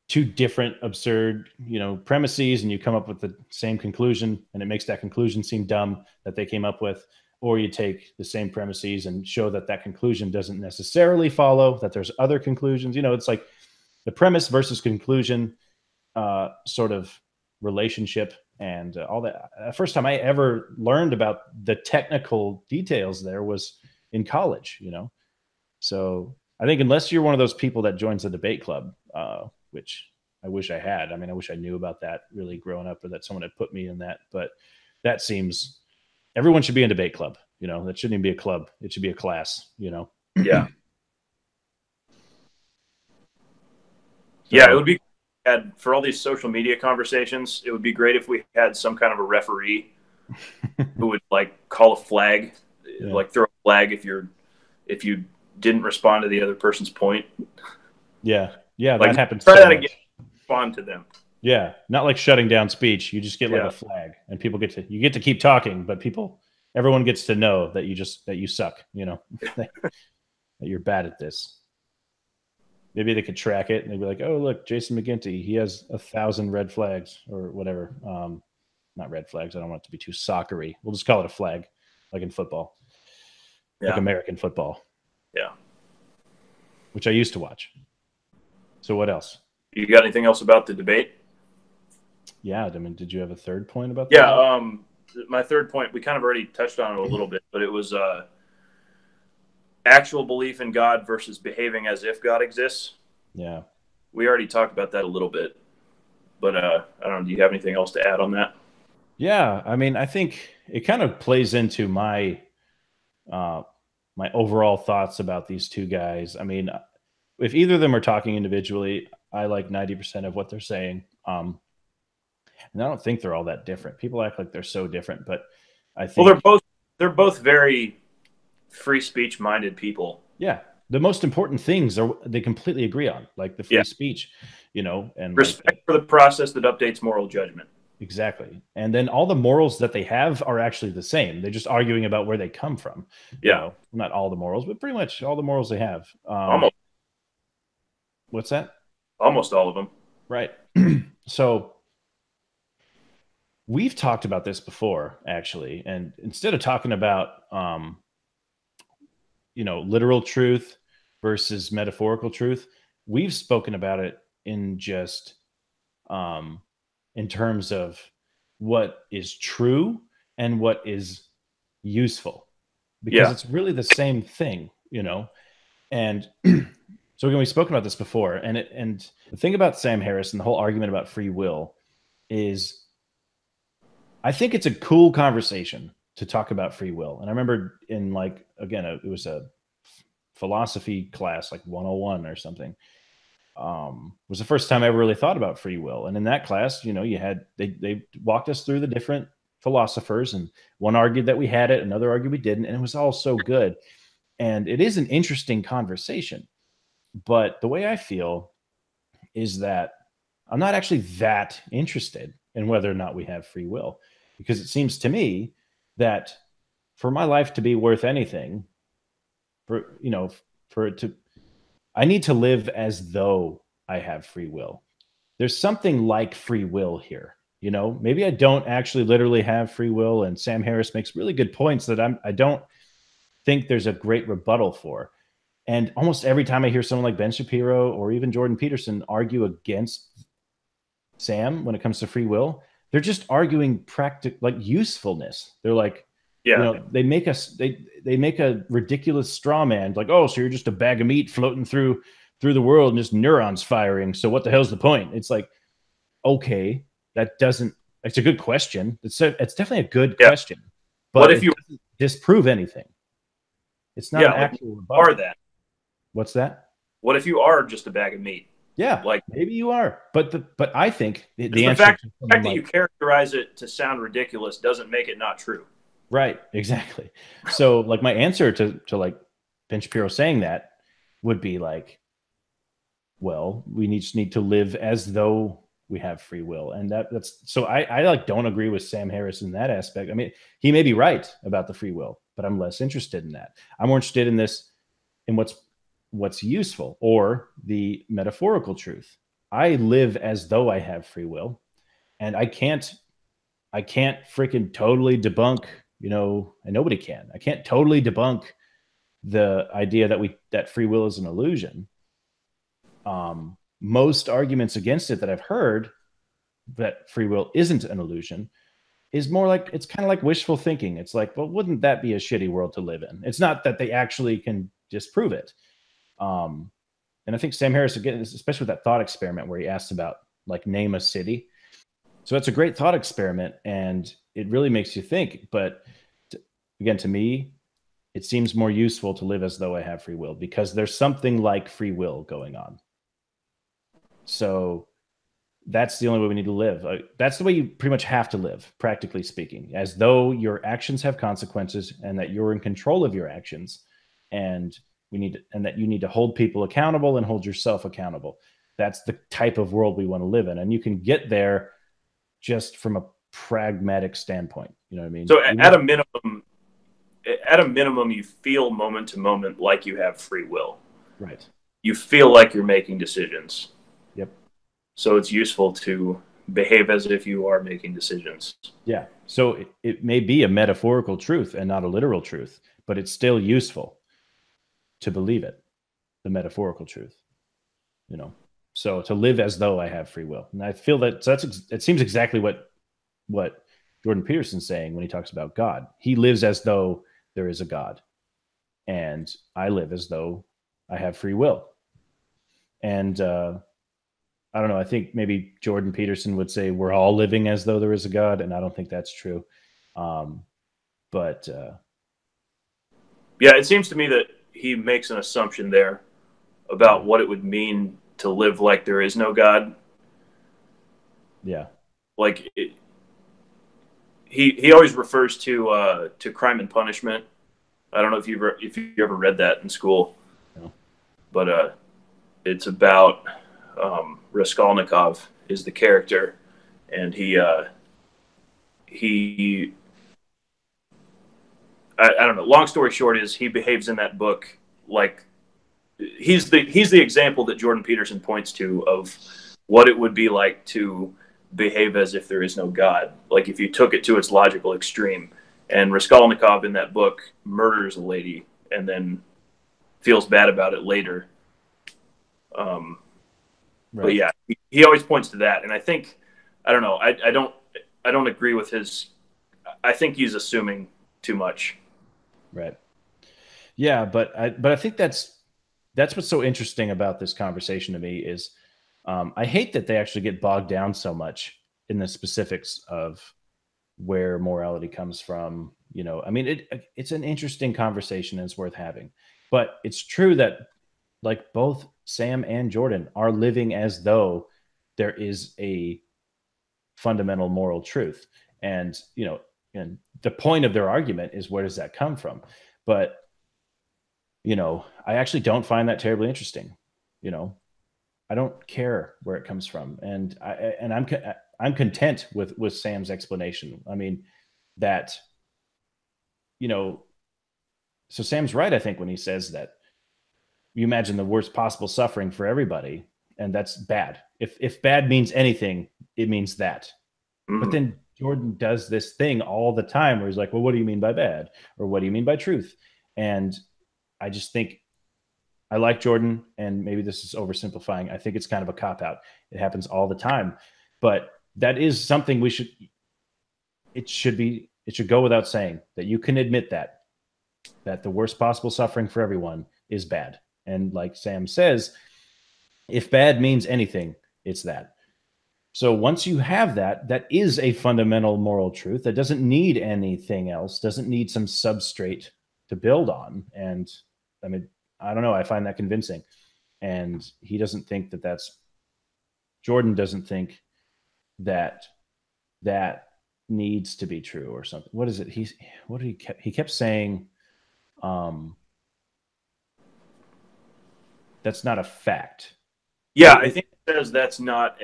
two different absurd, you know, premises and you come up with the same conclusion and it makes that conclusion seem dumb that they came up with. Or you take the same premises and show that conclusion doesn't necessarily follow, that there's other conclusions. You know, it's like the premise versus conclusion sort of relationship and all that. The first time I ever learned about the technical details there was in college, you know. So I think unless you're one of those people that joins a debate club, which I wish I had. I mean, I wish I knew about that really growing up or that someone had put me in that. But that seems... everyone should be in a debate club. You know, that shouldn't even be a club. It should be a class, you know? Yeah. Yeah, it would be, for all these social media conversations, it would be great if we had some kind of a referee who would like call a flag, like throw a flag if you didn't respond to the other person's point. Yeah. Yeah, like, that happens. Try that again. Respond to them. Yeah, not like shutting down speech. You just get like a flag, and people get to keep talking, but everyone gets to know that you suck. You know, that you're bad at this. Maybe they could track it and they'd be like, "Oh, look, Jason McGinty, he has 1,000 red flags or whatever." Not red flags. I don't want it to be too soccery. We'll just call it a flag, like in football, like American football. Yeah, which I used to watch. So what else? You got anything else about the debate? Yeah, I mean, did you have a third point about that? Yeah, my third point, we kind of already touched on it a little bit, but it was actual belief in God versus behaving as if God exists. Yeah. We already talked about that a little bit, but I don't know, do you have anything else to add on that? Yeah, I mean, I think it kind of plays into my my overall thoughts about these two guys. I mean, if either of them are talking individually, I like 90% of what they're saying. And I don't think they're all that different. People act like they're so different, but I think they're both very free speech minded people. Yeah, the most important things they completely agree on, like the free speech, you know, and respect for the process that updates moral judgment. Exactly, and then all the morals that they have are actually the same. They're just arguing about where they come from. Yeah, you know, not all the morals, but pretty much all the morals they have. Almost. What's that? Almost all of them. Right. So we've talked about this before, actually, and instead of talking about, you know, literal truth versus metaphorical truth, we've spoken about it in just in terms of what is true and what is useful, because it's really the same thing, you know. And so again, we've spoken about this before, and the thing about Sam Harris and the whole argument about free will is, I think it's a cool conversation. to talk about free will. And I remember in like, again, it was a philosophy class, like 101 or something. Was the first time I ever really thought about free will. And in that class, you know, you had, they walked us through the different philosophers, and one argued that we had it, another argued we didn't. And it was all so good. And it is an interesting conversation. But the way I feel is that I'm not actually that interested in whether or not we have free will, because it seems to me that for my life to be worth anything, for, you know, for it to, I need to live as though I have free will. There's something like free will here. You know, maybe I don't actually literally have free will. And Sam Harris makes really good points that I don't think there's a great rebuttal for. And almost every time I hear someone like Ben Shapiro or even Jordan Peterson argue against Sam when it comes to free will, they're just arguing like usefulness. They're like, Yeah. you know, they make a ridiculous straw man, like, oh, so you're just a bag of meat floating through the world and just neurons firing. So what the hell's the point? It's like, okay, that doesn't. It's a good question. It's definitely a good question. But what if you doesn't disprove anything? It's not an actual rebuttal. Are that? What's that? What if you are just a bag of meat? Yeah, like maybe you are, but I think the answer, fact that you characterize it to sound ridiculous doesn't make it not true. Right, exactly. So, like, my answer to like Ben Shapiro saying that would be like, well, we just need to live as though we have free will, and that's so. I like don't agree with Sam Harris in that aspect. I mean, he may be right about the free will, but I'm less interested in that. I'm more interested in this, in what's useful, or the metaphorical truth. I live as though I have free will, and I can't freaking totally debunk, you know, and nobody can. I can't totally debunk the idea that free will is an illusion. Most arguments against it that I've heard, that free will isn't an illusion, is more like, it's kind of like wishful thinking. It's like, well, wouldn't that be a shitty world to live in? It's not that they actually can disprove it. And I think Sam Harris, again, especially with that thought experiment where he asked about, like, name a city. So that's a great thought experiment, and it really makes you think. But again, to me, it seems more useful to live as though I have free will, because there's something like free will going on. So that's the only way we need to live. That's the way you pretty much have to live, practically speaking, as though your actions have consequences and that you're in control of your actions. And that you need to hold people accountable and hold yourself accountable. That's the type of world we want to live in. And you can get there just from a pragmatic standpoint. You know what I mean? So at a minimum, you feel moment to moment like you have free will. Right. You feel like you're making decisions. Yep. So it's useful to behave as if you are making decisions. Yeah. So it may be a metaphorical truth and not a literal truth, but it's still useful to believe it, the metaphorical truth, you know. So to live as though I have free will. And I feel that it seems exactly what Jordan Peterson's saying when he talks about God. He lives as though there is a God, and I live as though I have free will. And I don't know, I think maybe Jordan Peterson would say we're all living as though there is a God, and I don't think that's true. But yeah, it seems to me that he makes an assumption there about what it would mean to live like there is no God. Yeah. Like he always refers to Crime and Punishment. I don't know if you ever read that in school. No. But it's about Raskolnikov is the character, and he I don't know. Long story short is he behaves in that book like he's the example that Jordan Peterson points to of what it would be like to behave as if there is no God. Like if you took it to its logical extreme. And Raskolnikov in that book murders a lady and then feels bad about it later. Right. But yeah, he always points to that, and I think I don't know. I don't agree with his. I think he's assuming too much. Right. Yeah, but I think that's what's so interesting about this conversation to me is I hate that they actually get bogged down so much in the specifics of where morality comes from, You know, I mean, it's an interesting conversation and it's worth having. But it's true that like both Sam and Jordan are living as though there is a fundamental moral truth. And, you know, and the point of their argument is, where does that come from? But, you know, I actually don't find that terribly interesting. You know, I don't care where it comes from. And I'm content with Sam's explanation. I mean, that, you know, so Sam's right, I think, when he says that you imagine the worst possible suffering for everybody, and that's bad. If bad means anything, it means that. But then Jordan does this thing all the time where he's like, well, what do you mean by bad? Or what do you mean by truth? And I just think, I like Jordan, and maybe this is oversimplifying. I think it's kind of a cop-out. It happens all the time. But that is something it should go without saying, that you can admit that the worst possible suffering for everyone is bad. And like Sam says, if bad means anything, it's that. So once you have that, that is a fundamental moral truth that doesn't need anything else, doesn't need some substrate to build on. And I mean, I don't know, I find that convincing. And he doesn't think that Jordan doesn't think that needs to be true or something. What is it? He kept saying, that's not a fact. Yeah, I think it says that's not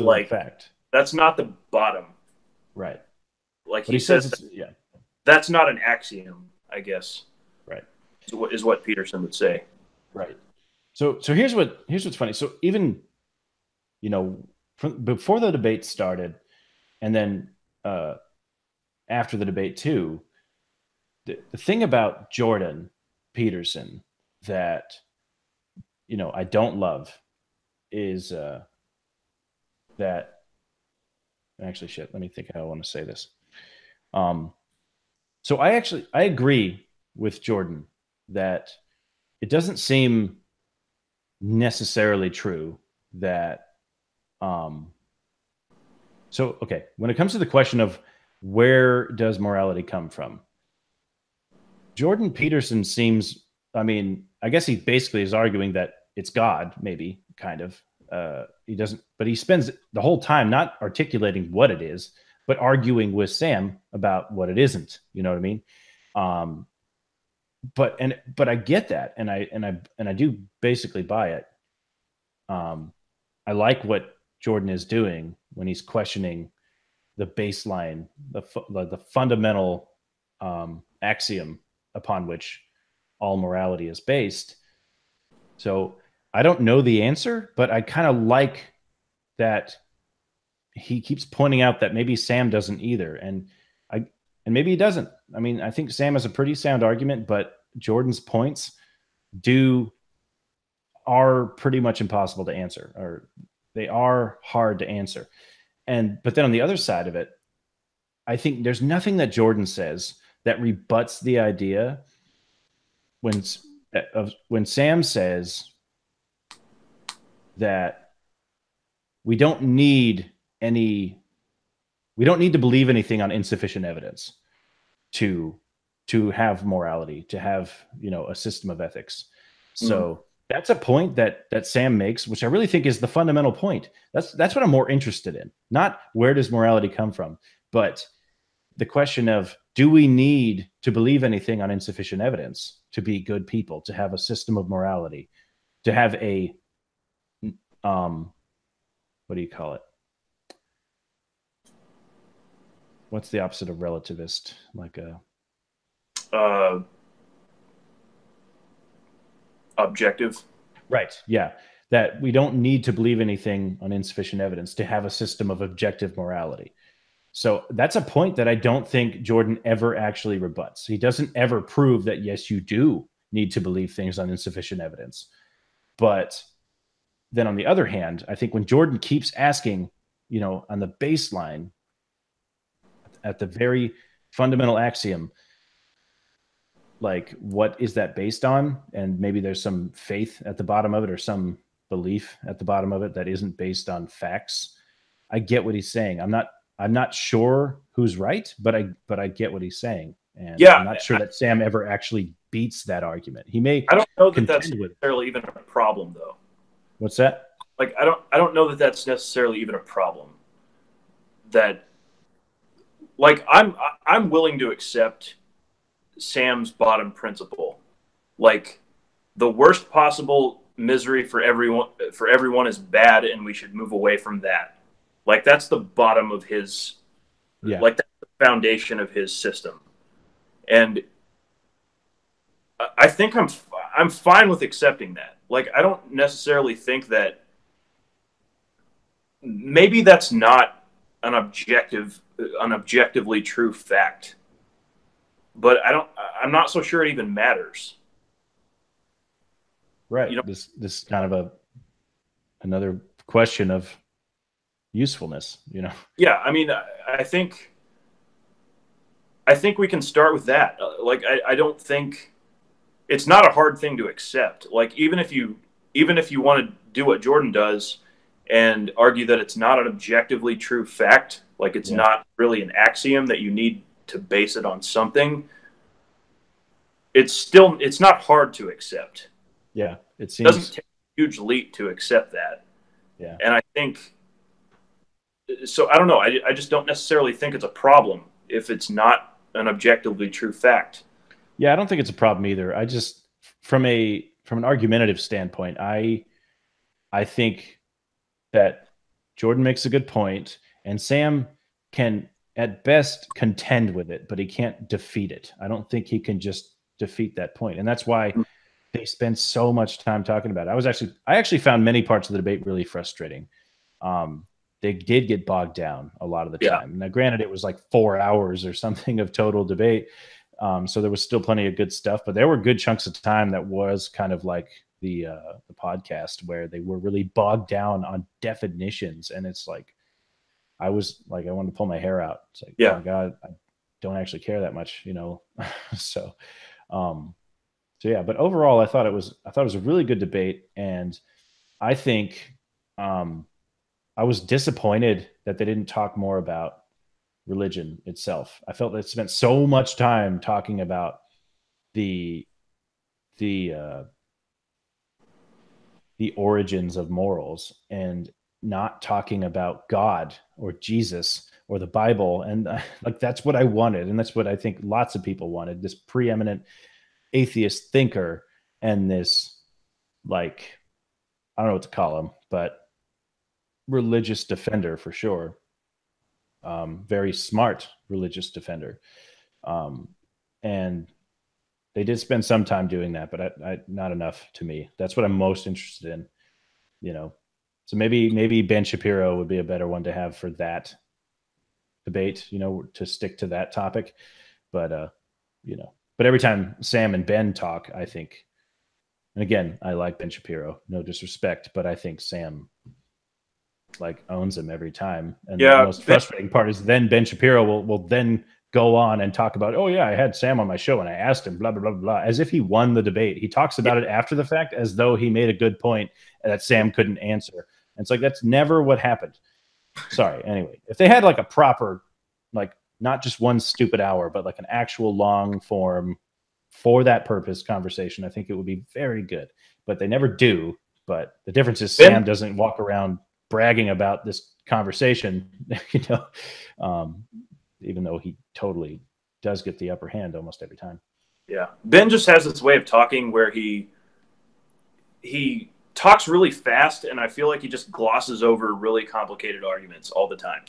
like fact. That's not the bottom. Right. Like he says yeah. That's not an axiom, I guess. Right. Is what Peterson would say. Right. So here's what's funny. So even, you know, before the debate started, and then after the debate too, the thing about Jordan Peterson that, you know, I don't love is that actually shit. Let me think how I want to say this. So I agree with Jordan that it doesn't seem necessarily true that so okay, when it comes to the question of where does morality come from, Jordan Peterson seems, I mean, I guess he basically is arguing that it's God, maybe, kind of. He doesn't, but he spends the whole time not articulating what it is, but arguing with Sam about what it isn't. You know what I mean? But I get that, and I do basically buy it. I like what Jordan is doing when he's questioning the baseline, the fundamental axiom upon which all morality is based. So I don't know the answer, but I kind of like that he keeps pointing out that maybe Sam doesn't either. And maybe he doesn't. I mean, I think Sam has a pretty sound argument, but Jordan's points are pretty much impossible to answer, or they are hard to answer. But then on the other side of it, I think there's nothing that Jordan says that rebuts the idea when Sam says that we don't need to believe anything on insufficient evidence to have morality, to have, you know, a system of ethics. So that's a point that Sam makes, which I really think is the fundamental point. That's what I'm more interested in. Not where does morality come from, but the question of, do we need to believe anything on insufficient evidence to be good people, to have a system of morality, to have a what do you call it? What's the opposite of relativist? Like a objective. Right. Yeah. That we don't need to believe anything on insufficient evidence to have a system of objective morality. So that's a point that I don't think Jordan ever actually rebuts. He doesn't ever prove that, yes, you do need to believe things on insufficient evidence. But then on the other hand, I think when Jordan keeps asking, you know, on the baseline, at the very fundamental axiom, like, what is that based on? And maybe there's some faith at the bottom of it, or some belief at the bottom of it that isn't based on facts. I get what he's saying. I'm not I'm not sure who's right, but I get what he's saying. And Yeah, I'm not sure that Sam ever actually beats that argument. He may I don't know that that's contend with it. necessarily even a problem, though. What's that? Like, I don't know that that's necessarily even a problem. That, like, I'm willing to accept Sam's bottom principle. Like, the worst possible misery for everyone is bad, and we should move away from that. Like, that's the bottom of his, Yeah. like, that's the foundation of his system. And I think I'm fine with accepting that. Like, I don't necessarily think that maybe that's not an objectively true fact, but I'm not so sure it even matters. Right. You know, This kind of another question of usefulness, you know? yeah. I mean, I think we can start with that. Like, I don't think it's not a hard thing to accept. Like, even if you want to do what Jordan does and argue that it's not an objectively true fact, like it's not really an axiom that you need to base it on something, it's not hard to accept. Yeah, it It doesn't take a huge leap to accept that. Yeah. And I think so. I don't know. I just don't necessarily think it's a problem if it's not an objectively true fact. Yeah, I don't think it's a problem either. I just from an argumentative standpoint, I think that Jordan makes a good point, and Sam can at best contend with it, but he can't defeat it. I don't think he can just defeat that point, and that's why they spend so much time talking about it. I actually found many parts of the debate really frustrating. They did get bogged down a lot of the time. Now, granted, it was like 4 hours or something of total debate. So there was still plenty of good stuff, but there were good chunks of time that was kind of like the podcast where they were really bogged down on definitions. And it's like, I was like, I wanted to pull my hair out. It's like, oh my God, I don't actually care that much, you know? So yeah, but overall, I thought it was a really good debate. And I think I was disappointed that they didn't talk more about religion itself. I felt they spent so much time talking about the origins of morals and not talking about God or Jesus or the Bible. And like, that's what I wanted. And that's what I think lots of people wanted, this preeminent atheist thinker and this, like, I don't know what to call him, but religious defender for sure. Very smart religious defender. And they did spend some time doing that, but not enough to me. That's what I'm most interested in, you know? So maybe Ben Shapiro would be a better one to have for that debate, you know, to stick to that topic. But, you know, but every time Sam and Ben talk, I think, and again, I like Ben Shapiro, no disrespect, but I think Sam like owns him every time. And the most frustrating part is then Ben Shapiro will then go on and talk about, oh yeah, I had Sam on my show and I asked him blah, blah, blah, blah, as if he won the debate. He talks about it after the fact as though he made a good point that Sam couldn't answer. And it's like, that's never what happened. Sorry. Anyway, if they had like a proper, like not just one stupid hour, but like an actual long form for that purpose conversation, I think it would be very good, but they never do. But the difference is Sam doesn't walk around bragging about this conversation, you know, even though he totally does get the upper hand almost every time. Yeah. Ben just has this way of talking where he talks really fast, and I feel like he just glosses over really complicated arguments all the time.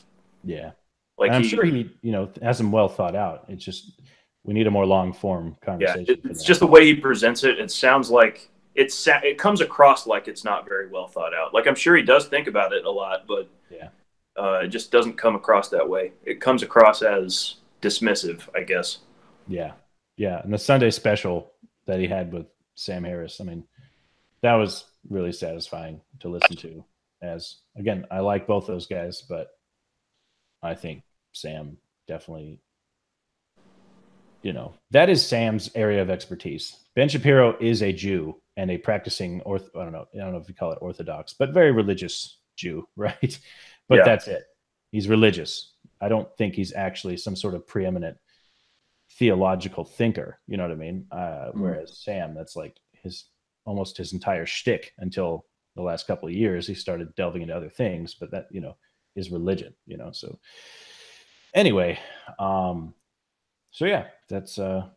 Yeah. Like, I'm sure he, you know, has them well thought out. It's just, we need a more long form conversation. Yeah, it's just the way he presents it. It sounds like it comes across like it's not very well thought out. Like, I'm sure he does think about it a lot, but yeah, it just doesn't come across that way. It comes across as dismissive, I guess. Yeah. Yeah. And the Sunday special that he had with Sam Harris, I mean, that was really satisfying to listen to. As again, I like both those guys, but I think Sam definitely, you know, that is Sam's area of expertise. Ben Shapiro is a Jew and a practicing I don't know if you call it Orthodox, but very religious Jew, right? But that's it. He's religious. I don't think he's actually some sort of preeminent theological thinker. You know what I mean? Whereas Sam, that's like almost his entire shtick until the last couple of years. He started delving into other things, but that, is religion, So anyway, so yeah, that's about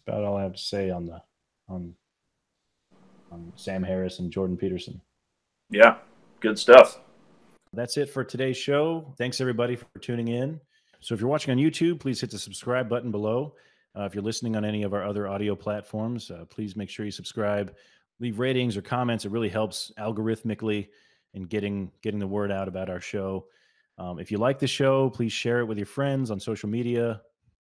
all I have to say on Sam Harris and Jordan Peterson. Yeah, good stuff. That's it for today's show. Thanks everybody for tuning in. So if you're watching on YouTube, please hit the subscribe button below. If you're listening on any of our other audio platforms, please make sure you subscribe, leave ratings or comments. It really helps algorithmically in getting the word out about our show. If you like the show, please share it with your friends on social media.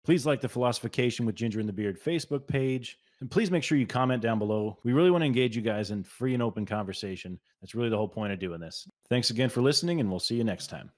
Please like the Philosophication with Ginger and the Beard Facebook page. And please make sure you comment down below. We really want to engage you guys in free and open conversation. That's really the whole point of doing this. Thanks again for listening, and we'll see you next time.